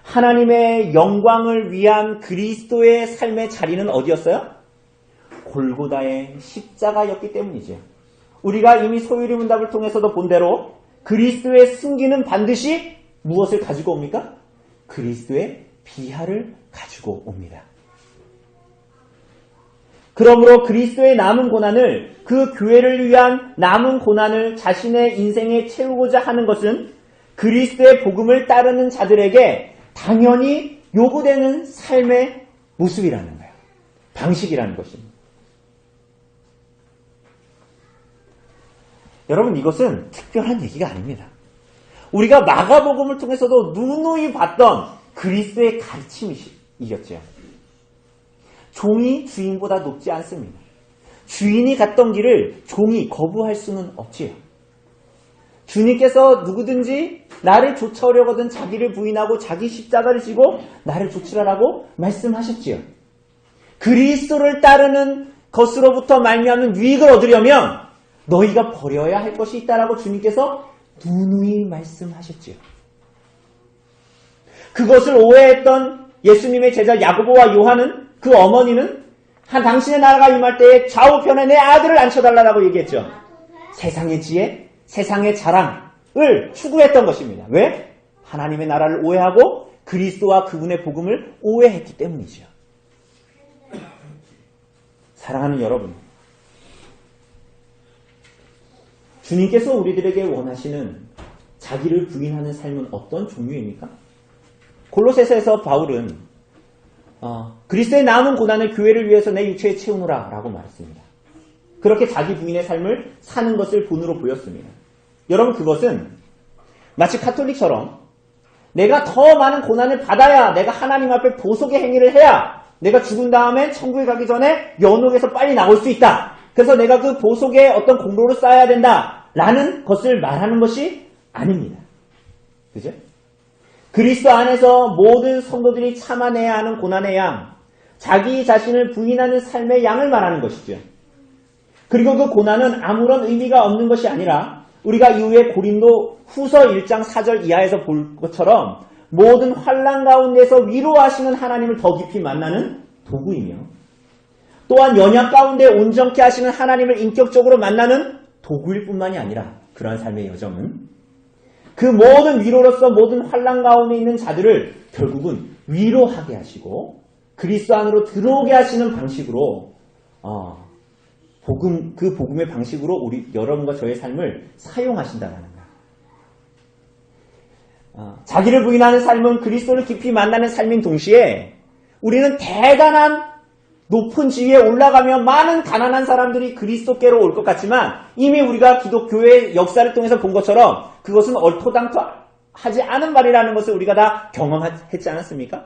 하나님의 영광을 위한 그리스도의 삶의 자리는 어디였어요? 골고다의 십자가였기 때문이죠. 우리가 이미 소유리 문답을 통해서도 본 대로 그리스도의 승기는 반드시 무엇을 가지고 옵니까? 그리스도의 비하를 가지고 옵니다. 그러므로 그리스도의 남은 고난을, 그 교회를 위한 남은 고난을 자신의 인생에 채우고자 하는 것은 그리스도의 복음을 따르는 자들에게 당연히 요구되는 삶의 모습이라는 거예요. 방식이라는 것입니다. 여러분, 이것은 특별한 얘기가 아닙니다. 우리가 마가복음을 통해서도 누누이 봤던 그리스도의 가르침이었죠. 종이 주인보다 높지 않습니다. 주인이 갔던 길을 종이 거부할 수는 없지요. 주님께서 누구든지 나를 쫓아오려거든 자기를 부인하고 자기 십자가를 지고 나를 쫓으라라고 말씀하셨지요. 그리스도를 따르는 것으로부터 말미암는 유익을 얻으려면 너희가 버려야 할 것이 있다라고 주님께서 누누이 말씀하셨지요. 그것을 오해했던 예수님의 제자 야고보와 요한은, 그 어머니는 당신의 나라가 임할 때에 좌우편에 내 아들을 앉혀달라고 얘기했죠. 세상의 지혜, 세상의 자랑을 추구했던 것입니다. 왜? 하나님의 나라를 오해하고 그리스도와 그분의 복음을 오해했기 때문이죠. 사랑하는 여러분, 주님께서 우리들에게 원하시는 자기를 부인하는 삶은 어떤 종류입니까? 골로새서에서 바울은 그리스도의 남은 고난을 교회를 위해서 내 육체에 채우노라 라고 말했습니다. 그렇게 자기 부인의 삶을 사는 것을 본으로 보였습니다. 여러분, 그것은 마치 카톨릭처럼 내가 더 많은 고난을 받아야, 내가 하나님 앞에 보속의 행위를 해야 내가 죽은 다음에 천국에 가기 전에 연옥에서 빨리 나올 수 있다. 그래서 내가 그 보속의 어떤 공로를 쌓아야 된다라는 것을 말하는 것이 아닙니다. 그죠? 그리스도 안에서 모든 성도들이 참아내야 하는 고난의 양, 자기 자신을 부인하는 삶의 양을 말하는 것이죠. 그리고 그 고난은 아무런 의미가 없는 것이 아니라 우리가 이후에 고린도 후서 1장 4절 이하에서 볼 것처럼 모든 환난 가운데서 위로하시는 하나님을 더 깊이 만나는 도구이며, 또한 연약 가운데 온전케 하시는 하나님을 인격적으로 만나는 도구일 뿐만이 아니라, 그러한 삶의 여정은 그 모든 위로로서 모든 환난 가운데 있는 자들을 결국은 위로하게 하시고 그리스도 안으로 들어오게 하시는 방식으로 그 복음의 방식으로 우리 여러분과 저의 삶을 사용하신다는 거예요. 자기를 부인하는 삶은 그리스도를 깊이 만나는 삶인 동시에 우리는 대단한 높은 지위에 올라가며 많은 가난한 사람들이 그리스도께로 올 것 같지만 이미 우리가 기독교의 역사를 통해서 본 것처럼 그것은 얼토당토하지 않은 말이라는 것을 우리가 다 경험했지 않았습니까?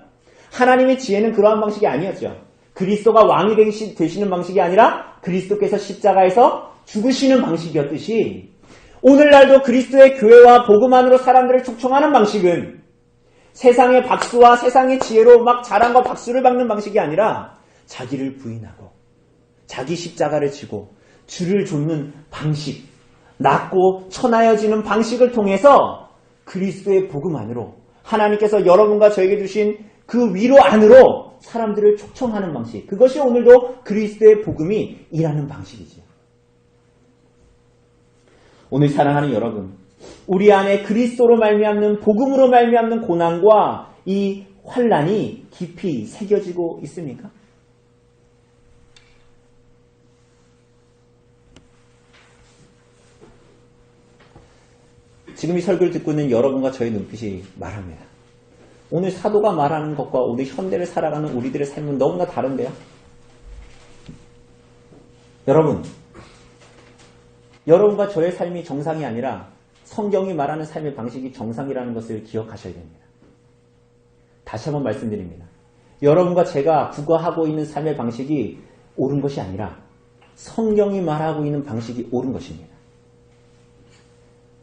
하나님의 지혜는 그러한 방식이 아니었죠. 그리스도가 왕이 되시는 방식이 아니라 그리스도께서 십자가에서 죽으시는 방식이었듯이 오늘날도 그리스도의 교회와 복음 안으로 사람들을 초청하는 방식은 세상의 박수와 세상의 지혜로 막 자랑과 박수를 받는 방식이 아니라 자기를 부인하고 자기 십자가를 지고 주를 좇는 방식, 낮고 천하여지는 방식을 통해서 그리스도의 복음 안으로 하나님께서 여러분과 저에게 주신 그 위로 안으로 사람들을 초청하는 방식. 그것이 오늘도 그리스도의 복음이 일하는 방식이지요. 오늘 사랑하는 여러분, 우리 안에 그리스도로 말미암는 복음으로 말미암는 고난과 이 환난이 깊이 새겨지고 있습니까? 지금 이 설교를 듣고 있는 여러분과 저의 눈빛이 말합니다. 오늘 사도가 말하는 것과 오늘 현대를 살아가는 우리들의 삶은 너무나 다른데요. 여러분과 저의 삶이 정상이 아니라 성경이 말하는 삶의 방식이 정상이라는 것을 기억하셔야 됩니다. 다시 한번 말씀드립니다. 여러분과 제가 구가하고 있는 삶의 방식이 옳은 것이 아니라 성경이 말하고 있는 방식이 옳은 것입니다.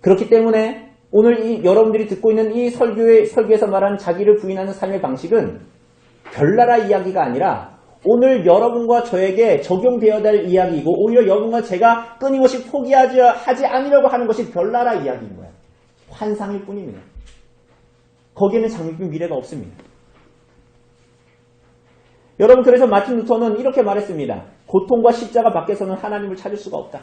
그렇기 때문에 오늘 여러분들이 듣고 있는 이 설교에서 말하는 자기를 부인하는 삶의 방식은 별나라 이야기가 아니라 오늘 여러분과 저에게 적용되어야 될 이야기이고 오히려 여러분과 제가 끊임없이 포기하지 않으려고 하는 것이 별나라 이야기인 거예요. 환상일 뿐입니다. 거기에는 장밋빛 미래가 없습니다. 여러분, 그래서 마틴 루터는 이렇게 말했습니다. 고통과 십자가 밖에서는 하나님을 찾을 수가 없다.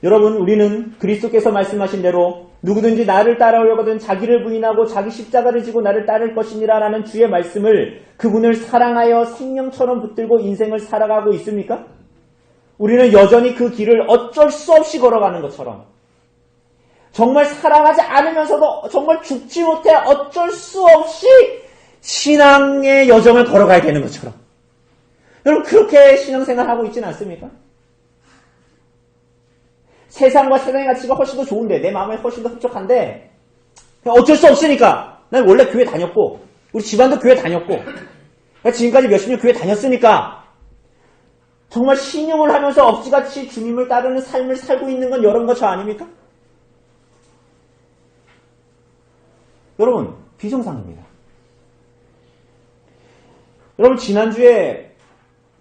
여러분, 우리는 그리스도께서 말씀하신 대로 누구든지 나를 따라오려거든 자기를 부인하고 자기 십자가를 지고 나를 따를 것이니라 라는 주의 말씀을 그분을 사랑하여 생명처럼 붙들고 인생을 살아가고 있습니까? 우리는 여전히 그 길을 어쩔 수 없이 걸어가는 것처럼 정말 사랑하지 않으면서도 정말 죽지 못해 어쩔 수 없이 신앙의 여정을 걸어가야 되는 것처럼 여러분, 그렇게 신앙생활하고 있지는 않습니까? 세상과 세상의 가치가 훨씬 더 좋은데 내 마음에 훨씬 더 흡족한데 어쩔 수 없으니까 난 원래 교회 다녔고 우리 집안도 교회 다녔고 지금까지 몇십 년 교회 다녔으니까 정말 신용을 하면서 억지같이 주님을 따르는 삶을 살고 있는 건 여러분과 저 아닙니까? 여러분, 비정상입니다. 여러분, 지난주에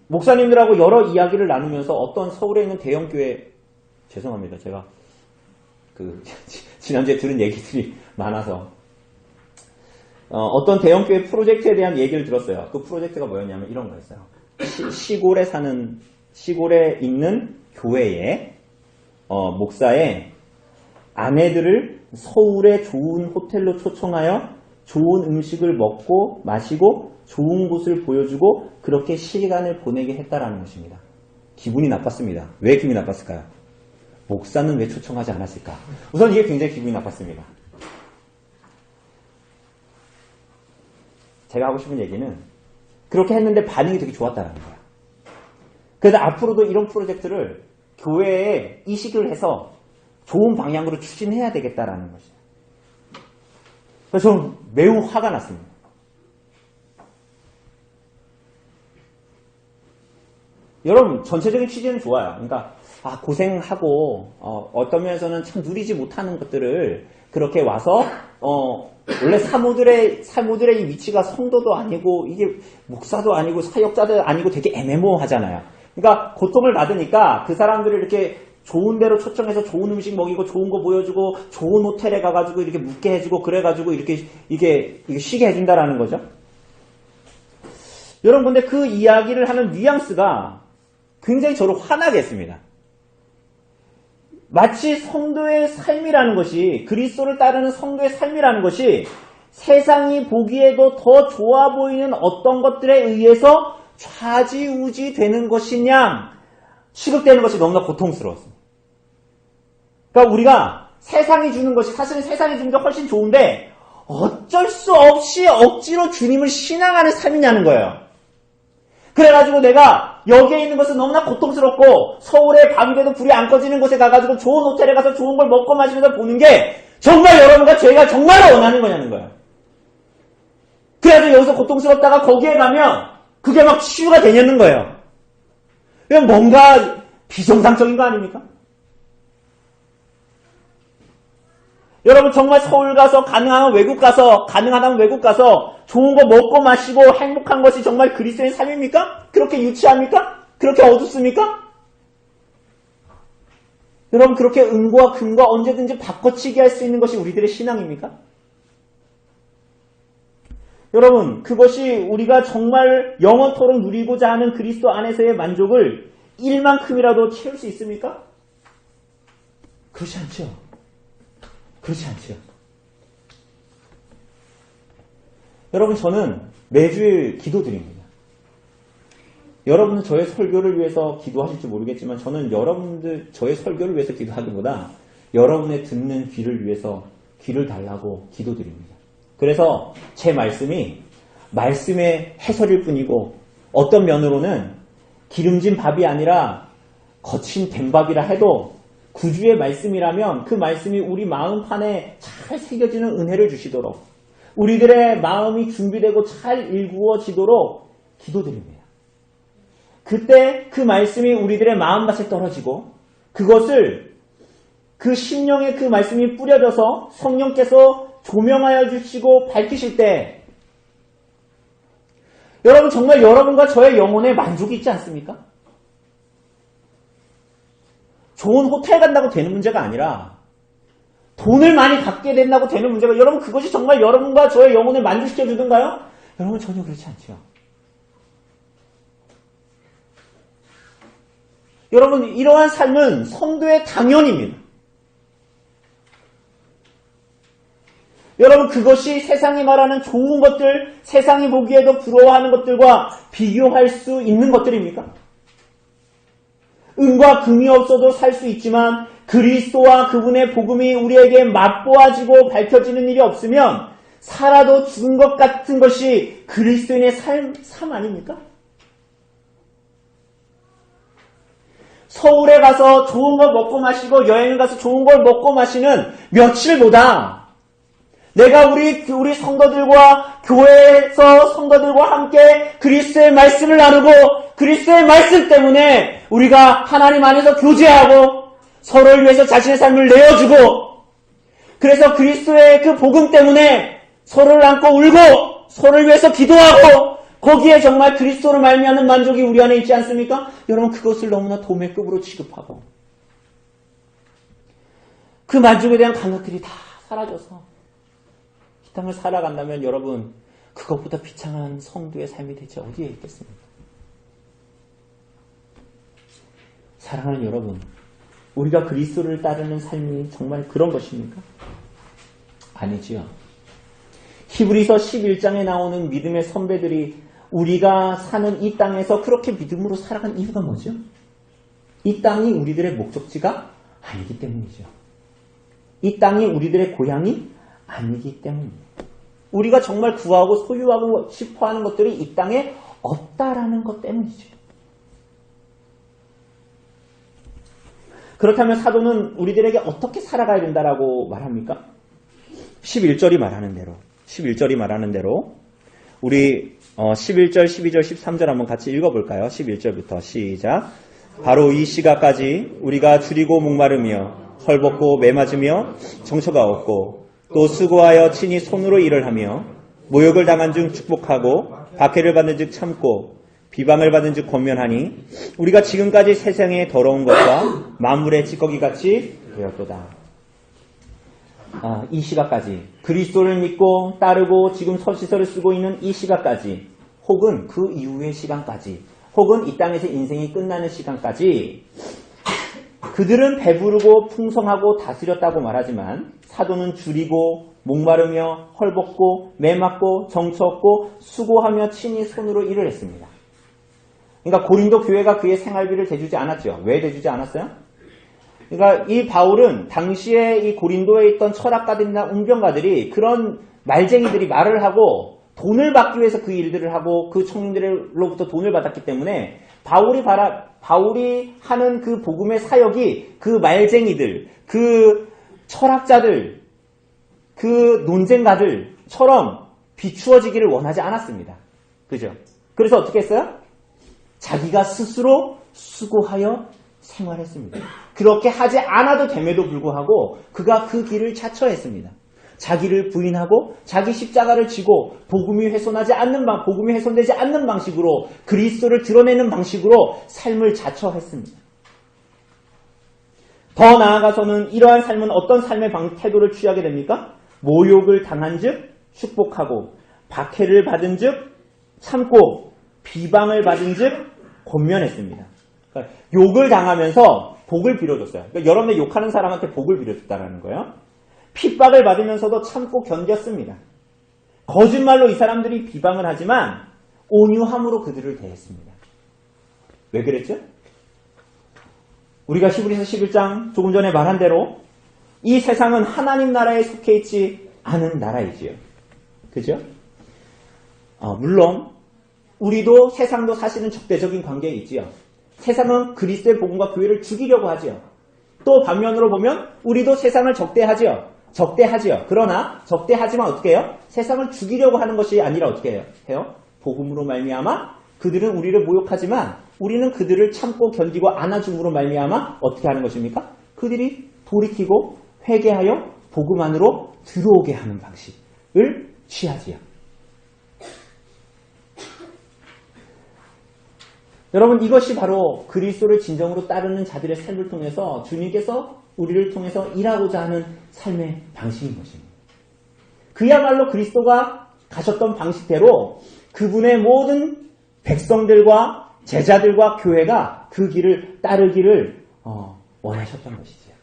목사님들하고 여러 이야기를 나누면서 어떤 서울에 있는 대형교회 죄송합니다. 제가 지난주에 들은 얘기들이 많아서 어떤 대형교회 프로젝트에 대한 얘기를 들었어요. 그 프로젝트가 뭐였냐면 이런 거였어요. 시골에 있는 교회에 목사의 아내들을 서울의 좋은 호텔로 초청하여 좋은 음식을 먹고 마시고 좋은 곳을 보여주고 그렇게 시간을 보내게 했다라는 것입니다. 기분이 나빴습니다. 왜 기분이 나빴을까요? 목사는 왜 초청하지 않았을까? 우선 이게 굉장히 기분이 나빴습니다. 제가 하고 싶은 얘기는 그렇게 했는데 반응이 되게 좋았다는 거예요. 그래서 앞으로도 이런 프로젝트를 교회에 이식을 해서 좋은 방향으로 추진해야 되겠다라는 것이에요. 그래서 저는 매우 화가 났습니다. 여러분, 전체적인 취지는 좋아요. 그러니까 고생하고 어떤 면에서는 참 누리지 못하는 것들을 그렇게 와서 원래 사모들의 이 위치가 성도도 아니고 이게 목사도 아니고 사역자도 아니고 되게 애매모호하잖아요. 그러니까 고통을 받으니까 그 사람들을 이렇게 좋은 데로 초청해서 좋은 음식 먹이고 좋은 거 보여주고 좋은 호텔에 가가지고 이렇게 묵게 해주고 그래가지고 이게 쉬게 해준다라는 거죠. 여러분, 근데 그 이야기를 하는 뉘앙스가 굉장히 저를 화나게 했습니다. 마치 성도의 삶이라는 것이 그리스도를 따르는 성도의 삶이라는 것이 세상이 보기에도 더 좋아 보이는 어떤 것들에 의해서 좌지우지 되는 것이냐 취급되는 것이 너무나 고통스러웠습니다. 그러니까 우리가 세상이 주는 것이 사실은 세상이 주는 게 훨씬 좋은데 어쩔 수 없이 억지로 주님을 신앙하는 삶이냐는 거예요. 그래가지고 내가 여기에 있는 것은 너무나 고통스럽고 서울에 밤이 돼도 불이 안 꺼지는 곳에 가가지고 좋은 호텔에 가서 좋은 걸 먹고 마시면서 보는 게 정말 여러분과 저희가 정말 원하는 거냐는 거예요. 그래서 여기서 고통스럽다가 거기에 가면 그게 막 치유가 되냐는 거예요. 이건 뭔가 비정상적인 거 아닙니까? 여러분, 정말 서울 가서 가능하면 외국 가서 좋은 거 먹고 마시고 행복한 것이 정말 그리스도의 삶입니까? 그렇게 유치합니까? 그렇게 어둡습니까? 여러분, 그렇게 은과 금과 언제든지 바꿔치기 할 수 있는 것이 우리들의 신앙입니까? 여러분, 그것이 우리가 정말 영원토록 누리고자 하는 그리스도 안에서의 만족을 일만큼이라도 채울 수 있습니까? 그렇지 않죠. 그렇지 않죠. 여러분, 저는 매주일 기도드립니다. 여러분은 저의 설교를 위해서 기도하실지 모르겠지만 저는 여러분들 저의 설교를 위해서 기도하기보다 여러분의 듣는 귀를 위해서 귀를 달라고 기도드립니다. 그래서 제 말씀이 말씀의 해설일 뿐이고 어떤 면으로는 기름진 밥이 아니라 거친 된 밥이라 해도 구주의 말씀이라면 그 말씀이 우리 마음판에 잘 새겨지는 은혜를 주시도록 우리들의 마음이 준비되고 잘 일구어지도록 기도드립니다. 그때 그 말씀이 우리들의 마음밭에 떨어지고 그것을 그 심령에 그 말씀이 뿌려져서 성령께서 조명하여 주시고 밝히실 때 여러분 정말 여러분과 저의 영혼에 만족이 있지 않습니까? 좋은 호텔 간다고 되는 문제가 아니라 돈을 많이 갖게 된다고 되는 문제가 여러분 그것이 정말 여러분과 저의 영혼을 만족시켜 주던가요? 여러분 전혀 그렇지 않죠. 여러분 이러한 삶은 성도의 당연입니다. 여러분 그것이 세상이 말하는 좋은 것들, 세상이 보기에도 부러워하는 것들과 비교할 수 있는 것들입니까? 은과 금이 없어도 살 수 있지만 그리스도와 그분의 복음이 우리에게 맛보아지고 밝혀지는 일이 없으면 살아도 죽은 것 같은 것이 그리스도인의 삶 아닙니까? 서울에 가서 좋은 걸 먹고 마시고 여행을 가서 좋은 걸 먹고 마시는 며칠보다 내가 우리 성도들과 교회에서 성도들과 함께 그리스도의 말씀을 나누고 그리스도의 말씀 때문에 우리가 하나님 안에서 교제하고 서로를 위해서 자신의 삶을 내어주고 그래서 그리스도의 그 복음 때문에 서로를 안고 울고 서로를 위해서 기도하고 거기에 정말 그리스도를 말미암는 만족이 우리 안에 있지 않습니까? 여러분 그것을 너무나 도매급으로 취급하고 그 만족에 대한 감각들이 다 사라져서 이 땅을 살아간다면 여러분 그것보다 비참한 성도의 삶이 대체 어디에 있겠습니까? 사랑하는 여러분 우리가 그리스도를 따르는 삶이 정말 그런 것입니까? 아니지요. 히브리서 11장에 나오는 믿음의 선배들이 우리가 사는 이 땅에서 그렇게 믿음으로 살아간 이유가 뭐죠? 이 땅이 우리들의 목적지가 아니기 때문이죠. 이 땅이 우리들의 고향이 아니기 때문입니다. 우리가 정말 구하고 소유하고 싶어하는 것들이 이 땅에 없다라는 것 때문이죠. 그렇다면 사도는 우리들에게 어떻게 살아가야 된다라고 말합니까? 11절이 말하는 대로 우리 11절, 12절, 13절 한번 같이 읽어볼까요? 11절부터 시작. 바로 이 시각까지 우리가 줄이고 목마르며 헐벗고 매맞으며 정처가 없고 또 수고하여 친히 손으로 일을 하며 모욕을 당한 즉 축복하고 박해를 받는 즉 참고 비방을 받은 즉 권면하니 우리가 지금까지 세상의 더러운 것과 만물의 찌꺼기같이 되었도다. 이 시각까지 그리스도를 믿고 따르고 지금 서시서를 쓰고 있는 이 시각까지 혹은 그 이후의 시간까지 혹은 이 땅에서 인생이 끝나는 시간까지 그들은 배부르고 풍성하고 다스렸다고 말하지만 사도는 줄이고 목마르며 헐벗고 매맞고 정처 없고 수고하며 친히 손으로 일을 했습니다. 그러니까 고린도 교회가 그의 생활비를 대주지 않았죠. 왜 대주지 않았어요? 그러니까 이 바울은 당시에 이 고린도에 있던 철학가들이나 웅변가들이 그런 말쟁이들이 말을 하고 돈을 받기 위해서 그 일들을 하고 그 청년들로부터 돈을 받았기 때문에 바울이 하는 그 복음의 사역이 그 말쟁이들, 그 철학자들, 그 논쟁가들처럼 비추어지기를 원하지 않았습니다. 그죠? 그래서 어떻게 했어요? 자기가 스스로 수고하여 생활했습니다. 그렇게 하지 않아도 됨에도 불구하고 그가 그 길을 자처했습니다. 자기를 부인하고 자기 십자가를 지고 복음이 훼손되지 않는 방식으로 그리스도를 드러내는 방식으로 삶을 자처했습니다. 더 나아가서는 이러한 삶은 어떤 삶의 태도를 취하게 됩니까? 모욕을 당한 즉 축복하고 박해를 받은 즉 참고 비방을 받은 즉 권면했습니다. 그러니까 욕을 당하면서 복을 빌어줬어요. 그러니까 여러분들 욕하는 사람한테 복을 빌어줬다는 거예요. 핍박을 받으면서도 참고 견뎠습니다. 거짓말로 이 사람들이 비방을 하지만 온유함으로 그들을 대했습니다. 왜 그랬죠? 우리가 히브리서 11장 조금 전에 말한 대로 이 세상은 하나님 나라에 속해 있지 않은 나라이지요. 그죠? 물론 우리도 세상도 사실은 적대적인 관계에 있지요. 세상은 그리스도의 복음과 교회를 죽이려고 하지요. 또 반면으로 보면 우리도 세상을 적대하지요. 그러나 적대하지만 어떻게 해요? 세상을 죽이려고 하는 것이 아니라 어떻게 해요? 복음으로 말미암아 그들은 우리를 모욕하지만 우리는 그들을 참고 견디고 안아줌으로 말미암아 어떻게 하는 것입니까? 그들이 돌이키고 회개하여 복음 안으로 들어오게 하는 방식을 취하지요. 여러분, 이것이 바로 그리스도를 진정으로 따르는 자들의 삶을 통해서 주님께서 우리를 통해서 일하고자 하는 삶의 방식인 것입니다. 그야말로 그리스도가 가셨던 방식대로 그분의 모든 백성들과 제자들과 교회가 그 길을 따르기를 원하셨던 것이지요.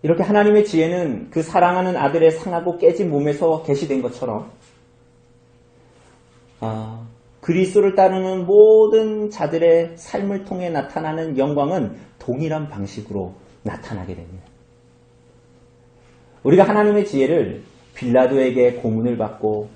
이렇게 하나님의 지혜는 그 사랑하는 아들의 상하고 깨진 몸에서 계시된 것처럼 그리스도를 따르는 모든 자들의 삶을 통해 나타나는 영광은 동일한 방식으로 나타나게 됩니다. 우리가 하나님의 지혜를 빌라도에게 고문을 받고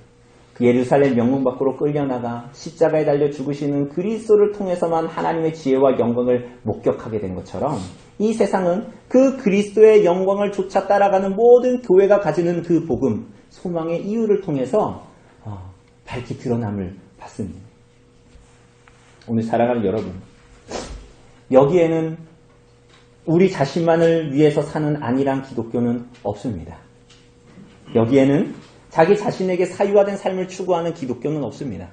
그 예루살렘 명문 밖으로 끌려나가 십자가에 달려 죽으시는 그리스도를 통해서만 하나님의 지혜와 영광을 목격하게 된 것처럼 이 세상은 그 그리스도의 영광을 쫓아 따라가는 모든 교회가 가지는 그 복음, 소망의 이유를 통해서 밝히 드러남을 받습니다. 오늘 사랑하는 여러분, 여기에는 우리 자신만을 위해서 사는 안일한 기독교는 없습니다. 여기에는 자기 자신에게 사유화된 삶을 추구하는 기독교는 없습니다.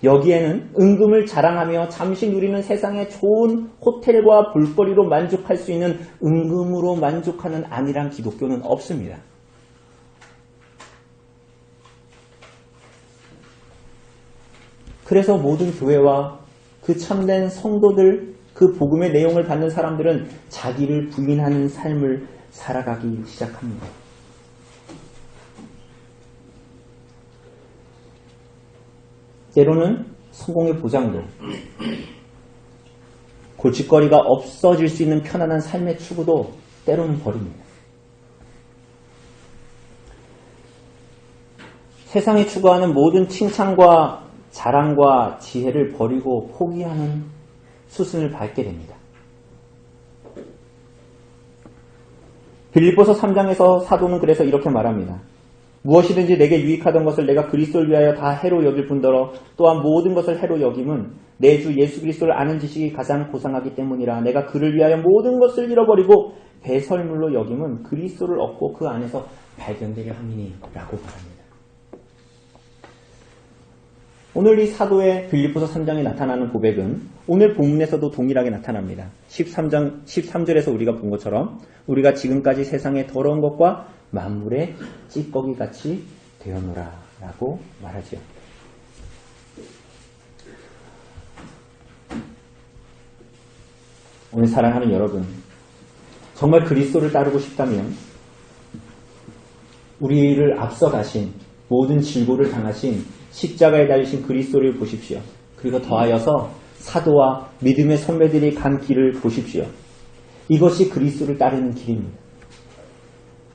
여기에는 은금을 자랑하며 잠시 누리는 세상의 좋은 호텔과 볼거리로 만족할 수 있는 은금으로 만족하는 안일한 기독교는 없습니다. 그래서 모든 교회와 그 참된 성도들, 그 복음의 내용을 받는 사람들은 자기를 부인하는 삶을 살아가기 시작합니다. 때로는 성공의 보장도, 골칫거리가 없어질 수 있는 편안한 삶의 추구도 때로는 버립니다. 세상이 추구하는 모든 칭찬과 자랑과 지혜를 버리고 포기하는 수순을 밟게 됩니다. 빌립보서 3장에서 사도는 그래서 이렇게 말합니다. 무엇이든지 내게 유익하던 것을 내가 그리스도를 위하여 다 해로 여길 뿐더러 또한 모든 것을 해로 여김은 내 주 예수 그리스도를 아는 지식이 가장 고상하기 때문이라. 내가 그를 위하여 모든 것을 잃어버리고 배설물로 여김은 그리스도를 얻고 그 안에서 발견되려 함이니 라고 말합니다. 오늘 이 사도의 빌립보서 3장에 나타나는 고백은 오늘 본문에서도 동일하게 나타납니다. 13절에서 우리가 본 것처럼 우리가 지금까지 세상의 더러운 것과 만물의 찌꺼기같이 되었노라 라고 말하죠. 오늘 사랑하는 여러분, 정말 그리스도를 따르고 싶다면 우리를 앞서가신 모든 질고를 당하신 십자가에 달리신 그리스도를 보십시오. 그리고 더하여서 사도와 믿음의 선배들이 간 길을 보십시오. 이것이 그리스도를 따르는 길입니다.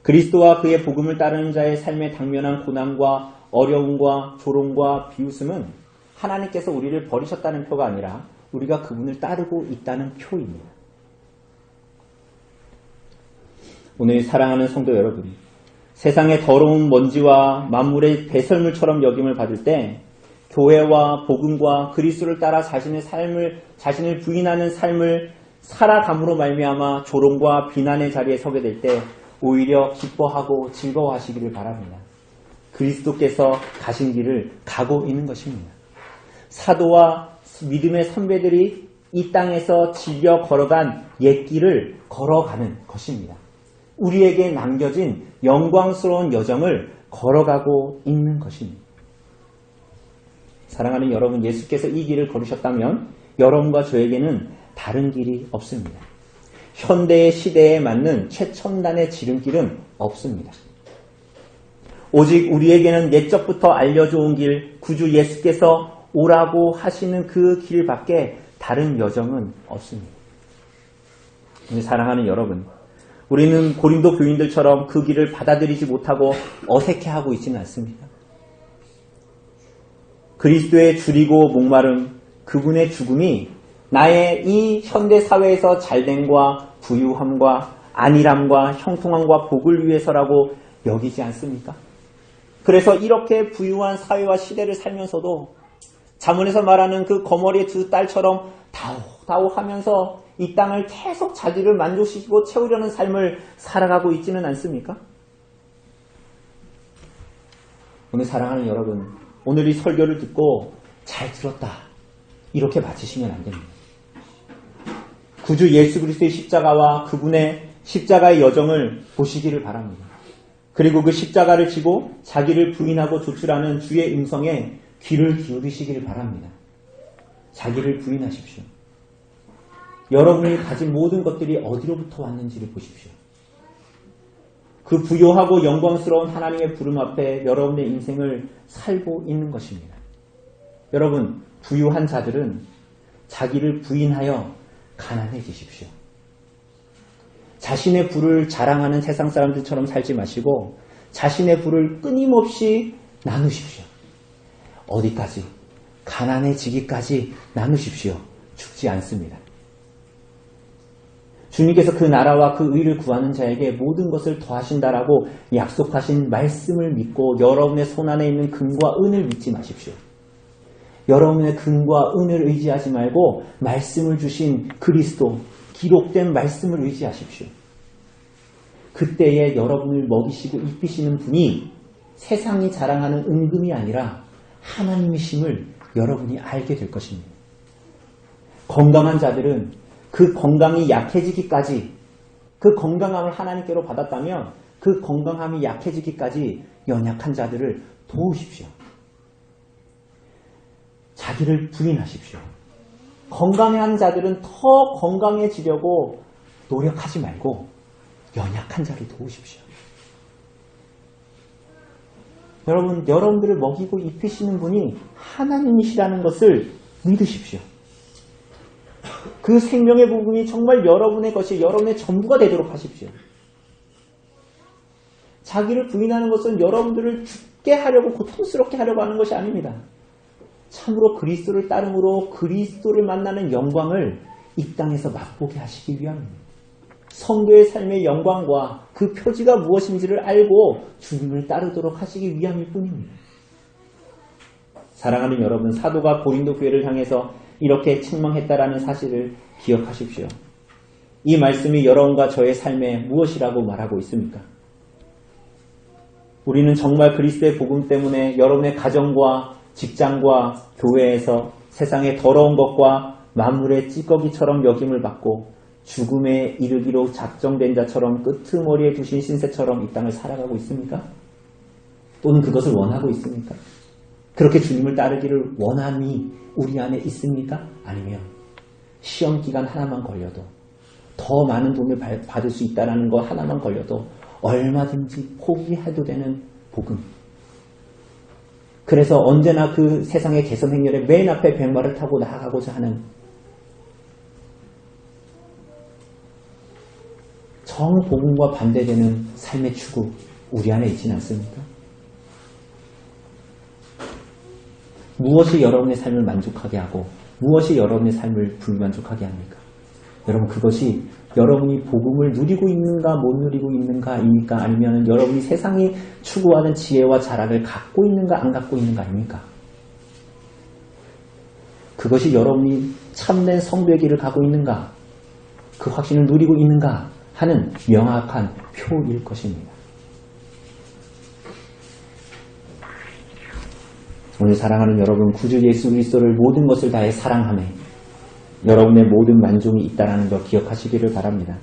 그리스도와 그의 복음을 따르는 자의 삶에 당면한 고난과 어려움과 조롱과 비웃음은 하나님께서 우리를 버리셨다는 표가 아니라 우리가 그분을 따르고 있다는 표입니다. 오늘 사랑하는 성도 여러분, 세상의 더러운 먼지와 만물의 배설물처럼 여김을 받을 때 교회와 복음과 그리스도를 따라 자신을 부인하는 삶을 살아감으로 말미암아 조롱과 비난의 자리에 서게 될 때 오히려 기뻐하고 즐거워하시기를 바랍니다. 그리스도께서 가신 길을 가고 있는 것입니다. 사도와 믿음의 선배들이 이 땅에서 즐겨 걸어간 옛길을 걸어가는 것입니다. 우리에게 남겨진 영광스러운 여정을 걸어가고 있는 것입니다. 사랑하는 여러분, 예수께서 이 길을 걸으셨다면 여러분과 저에게는 다른 길이 없습니다. 현대의 시대에 맞는 최첨단의 지름길은 없습니다. 오직 우리에게는 옛적부터 알려져온 길, 구주 예수께서 오라고 하시는 그 길밖에 다른 여정은 없습니다. 사랑하는 여러분, 우리는 고린도 교인들처럼 그 길을 받아들이지 못하고 어색해하고 있지는 않습니다. 그리스도의 줄이고 목마름, 그분의 죽음이 나의 이 현대 사회에서 잘됨과 부유함과 안일함과 형통함과 복을 위해서라고 여기지 않습니까? 그래서 이렇게 부유한 사회와 시대를 살면서도 잠언에서 말하는 그 거머리의 두 딸처럼 다오다오 하면서 이 땅을 계속 자기를 만족시키고 채우려는 삶을 살아가고 있지는 않습니까? 오늘 사랑하는 여러분, 오늘 이 설교를 듣고 잘 들었다 이렇게 마치시면 안 됩니다. 구주 예수 그리스도의 십자가와 그분의 십자가의 여정을 보시기를 바랍니다. 그리고 그 십자가를 지고 자기를 부인하고 조출하는 주의 음성에 귀를 기울이시기를 바랍니다. 자기를 부인하십시오. 여러분이 가진 모든 것들이 어디로부터 왔는지를 보십시오. 그 부요하고 영광스러운 하나님의 부름 앞에 여러분의 인생을 살고 있는 것입니다. 여러분, 부유한 자들은 자기를 부인하여 가난해지십시오. 자신의 부를 자랑하는 세상 사람들처럼 살지 마시고 자신의 부를 끊임없이 나누십시오. 어디까지? 가난해지기까지 나누십시오. 죽지 않습니다. 주님께서 그 나라와 그 의를 구하는 자에게 모든 것을 더하신다라고 약속하신 말씀을 믿고 여러분의 손안에 있는 금과 은을 믿지 마십시오. 여러분의 금과 은을 의지하지 말고 말씀을 주신 그리스도, 기록된 말씀을 의지하십시오. 그때에 여러분을 먹이시고 입히시는 분이 세상이 자랑하는 은금이 아니라 하나님이심을 여러분이 알게 될 것입니다. 건강한 자들은 그 건강이 약해지기까지, 그 건강함을 하나님께로 받았다면 그 건강함이 약해지기까지 연약한 자들을 도우십시오. 자기를 부인하십시오. 건강한 자들은 더 건강해지려고 노력하지 말고 연약한 자를 도우십시오. 여러분, 여러분들을 먹이고 입히시는 분이 하나님이시라는 것을 믿으십시오. 그 생명의 부분이 정말 여러분의 것이 여러분의 전부가 되도록 하십시오. 자기를 부인하는 것은 여러분들을 죽게 하려고, 고통스럽게 하려고 하는 것이 아닙니다. 참으로 그리스도를 따름으로 그리스도를 만나는 영광을 이 땅에서 맛보게 하시기 위함입니다. 성도의 삶의 영광과 그 표지가 무엇인지를 알고 주님을 따르도록 하시기 위함일 뿐입니다. 사랑하는 여러분, 사도가 고린도 교회를 향해서 이렇게 책망했다라는 사실을 기억하십시오. 이 말씀이 여러분과 저의 삶에 무엇이라고 말하고 있습니까? 우리는 정말 그리스도의 복음 때문에 여러분의 가정과 직장과 교회에서 세상의 더러운 것과 만물의 찌꺼기처럼 여김을 받고 죽음에 이르기로 작정된 자처럼 끄트머리에 두신 신세처럼 이 땅을 살아가고 있습니까? 또는 그것을 원하고 있습니까? 그렇게 주님을 따르기를 원함이 우리 안에 있습니까? 아니면 시험 기간 하나만 걸려도, 더 많은 돈을 받을 수 있다는 거 하나만 걸려도 얼마든지 포기해도 되는 복음. 그래서 언제나 그 세상의 개선 행렬의 맨 앞에 백마를 타고 나아가고자 하는 정복음과 반대되는 삶의 추구, 우리 안에 있지는 않습니까? 무엇이 여러분의 삶을 만족하게 하고 무엇이 여러분의 삶을 불만족하게 합니까? 여러분, 그것이 여러분이 복음을 누리고 있는가 못 누리고 있는가입니까? 아니면 여러분이 세상이 추구하는 지혜와 자랑을 갖고 있는가 안 갖고 있는가 아닙니까? 그것이 여러분이 참된 성도의 길을 가고 있는가, 그 확신을 누리고 있는가 하는 명확한 표일 것입니다. 오늘 사랑하는 여러분, 구주 예수 그리스도를 모든 것을 다해 사랑하며 여러분의 모든 만족이 있다는 것 기억하시기를 바랍니다.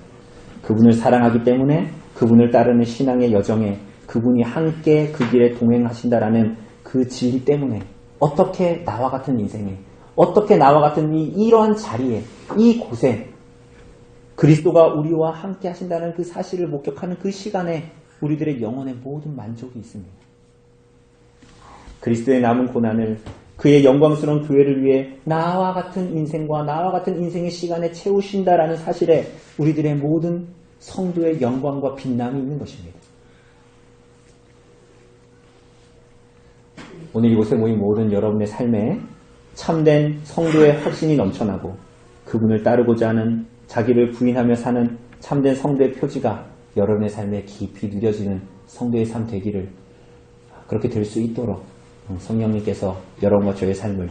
그분을 사랑하기 때문에 그분을 따르는 신앙의 여정에 그분이 함께 그 길에 동행하신다라는 그 진리 때문에 어떻게 나와 같은 인생에, 어떻게 나와 같은 이러한 자리에, 이 곳에 그리스도가 우리와 함께 하신다는 그 사실을 목격하는 그 시간에 우리들의 영혼의 모든 만족이 있습니다. 그리스도의 남은 고난을 그의 영광스러운 교회를 위해 나와 같은 인생과 나와 같은 인생의 시간에 채우신다라는 사실에 우리들의 모든 성도의 영광과 빛남이 있는 것입니다. 오늘 이곳에 모인 모든 여러분의 삶에 참된 성도의 확신이 넘쳐나고 그분을 따르고자 하는 자기를 부인하며 사는 참된 성도의 표지가 여러분의 삶에 깊이 누려지는 성도의 삶 되기를 그렇게 될 수 있도록 성령님께서 여러분과 저의 삶을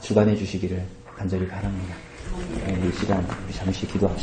주관해 주시기를 간절히 바랍니다. 이 시간 우리 잠시 기도합시다.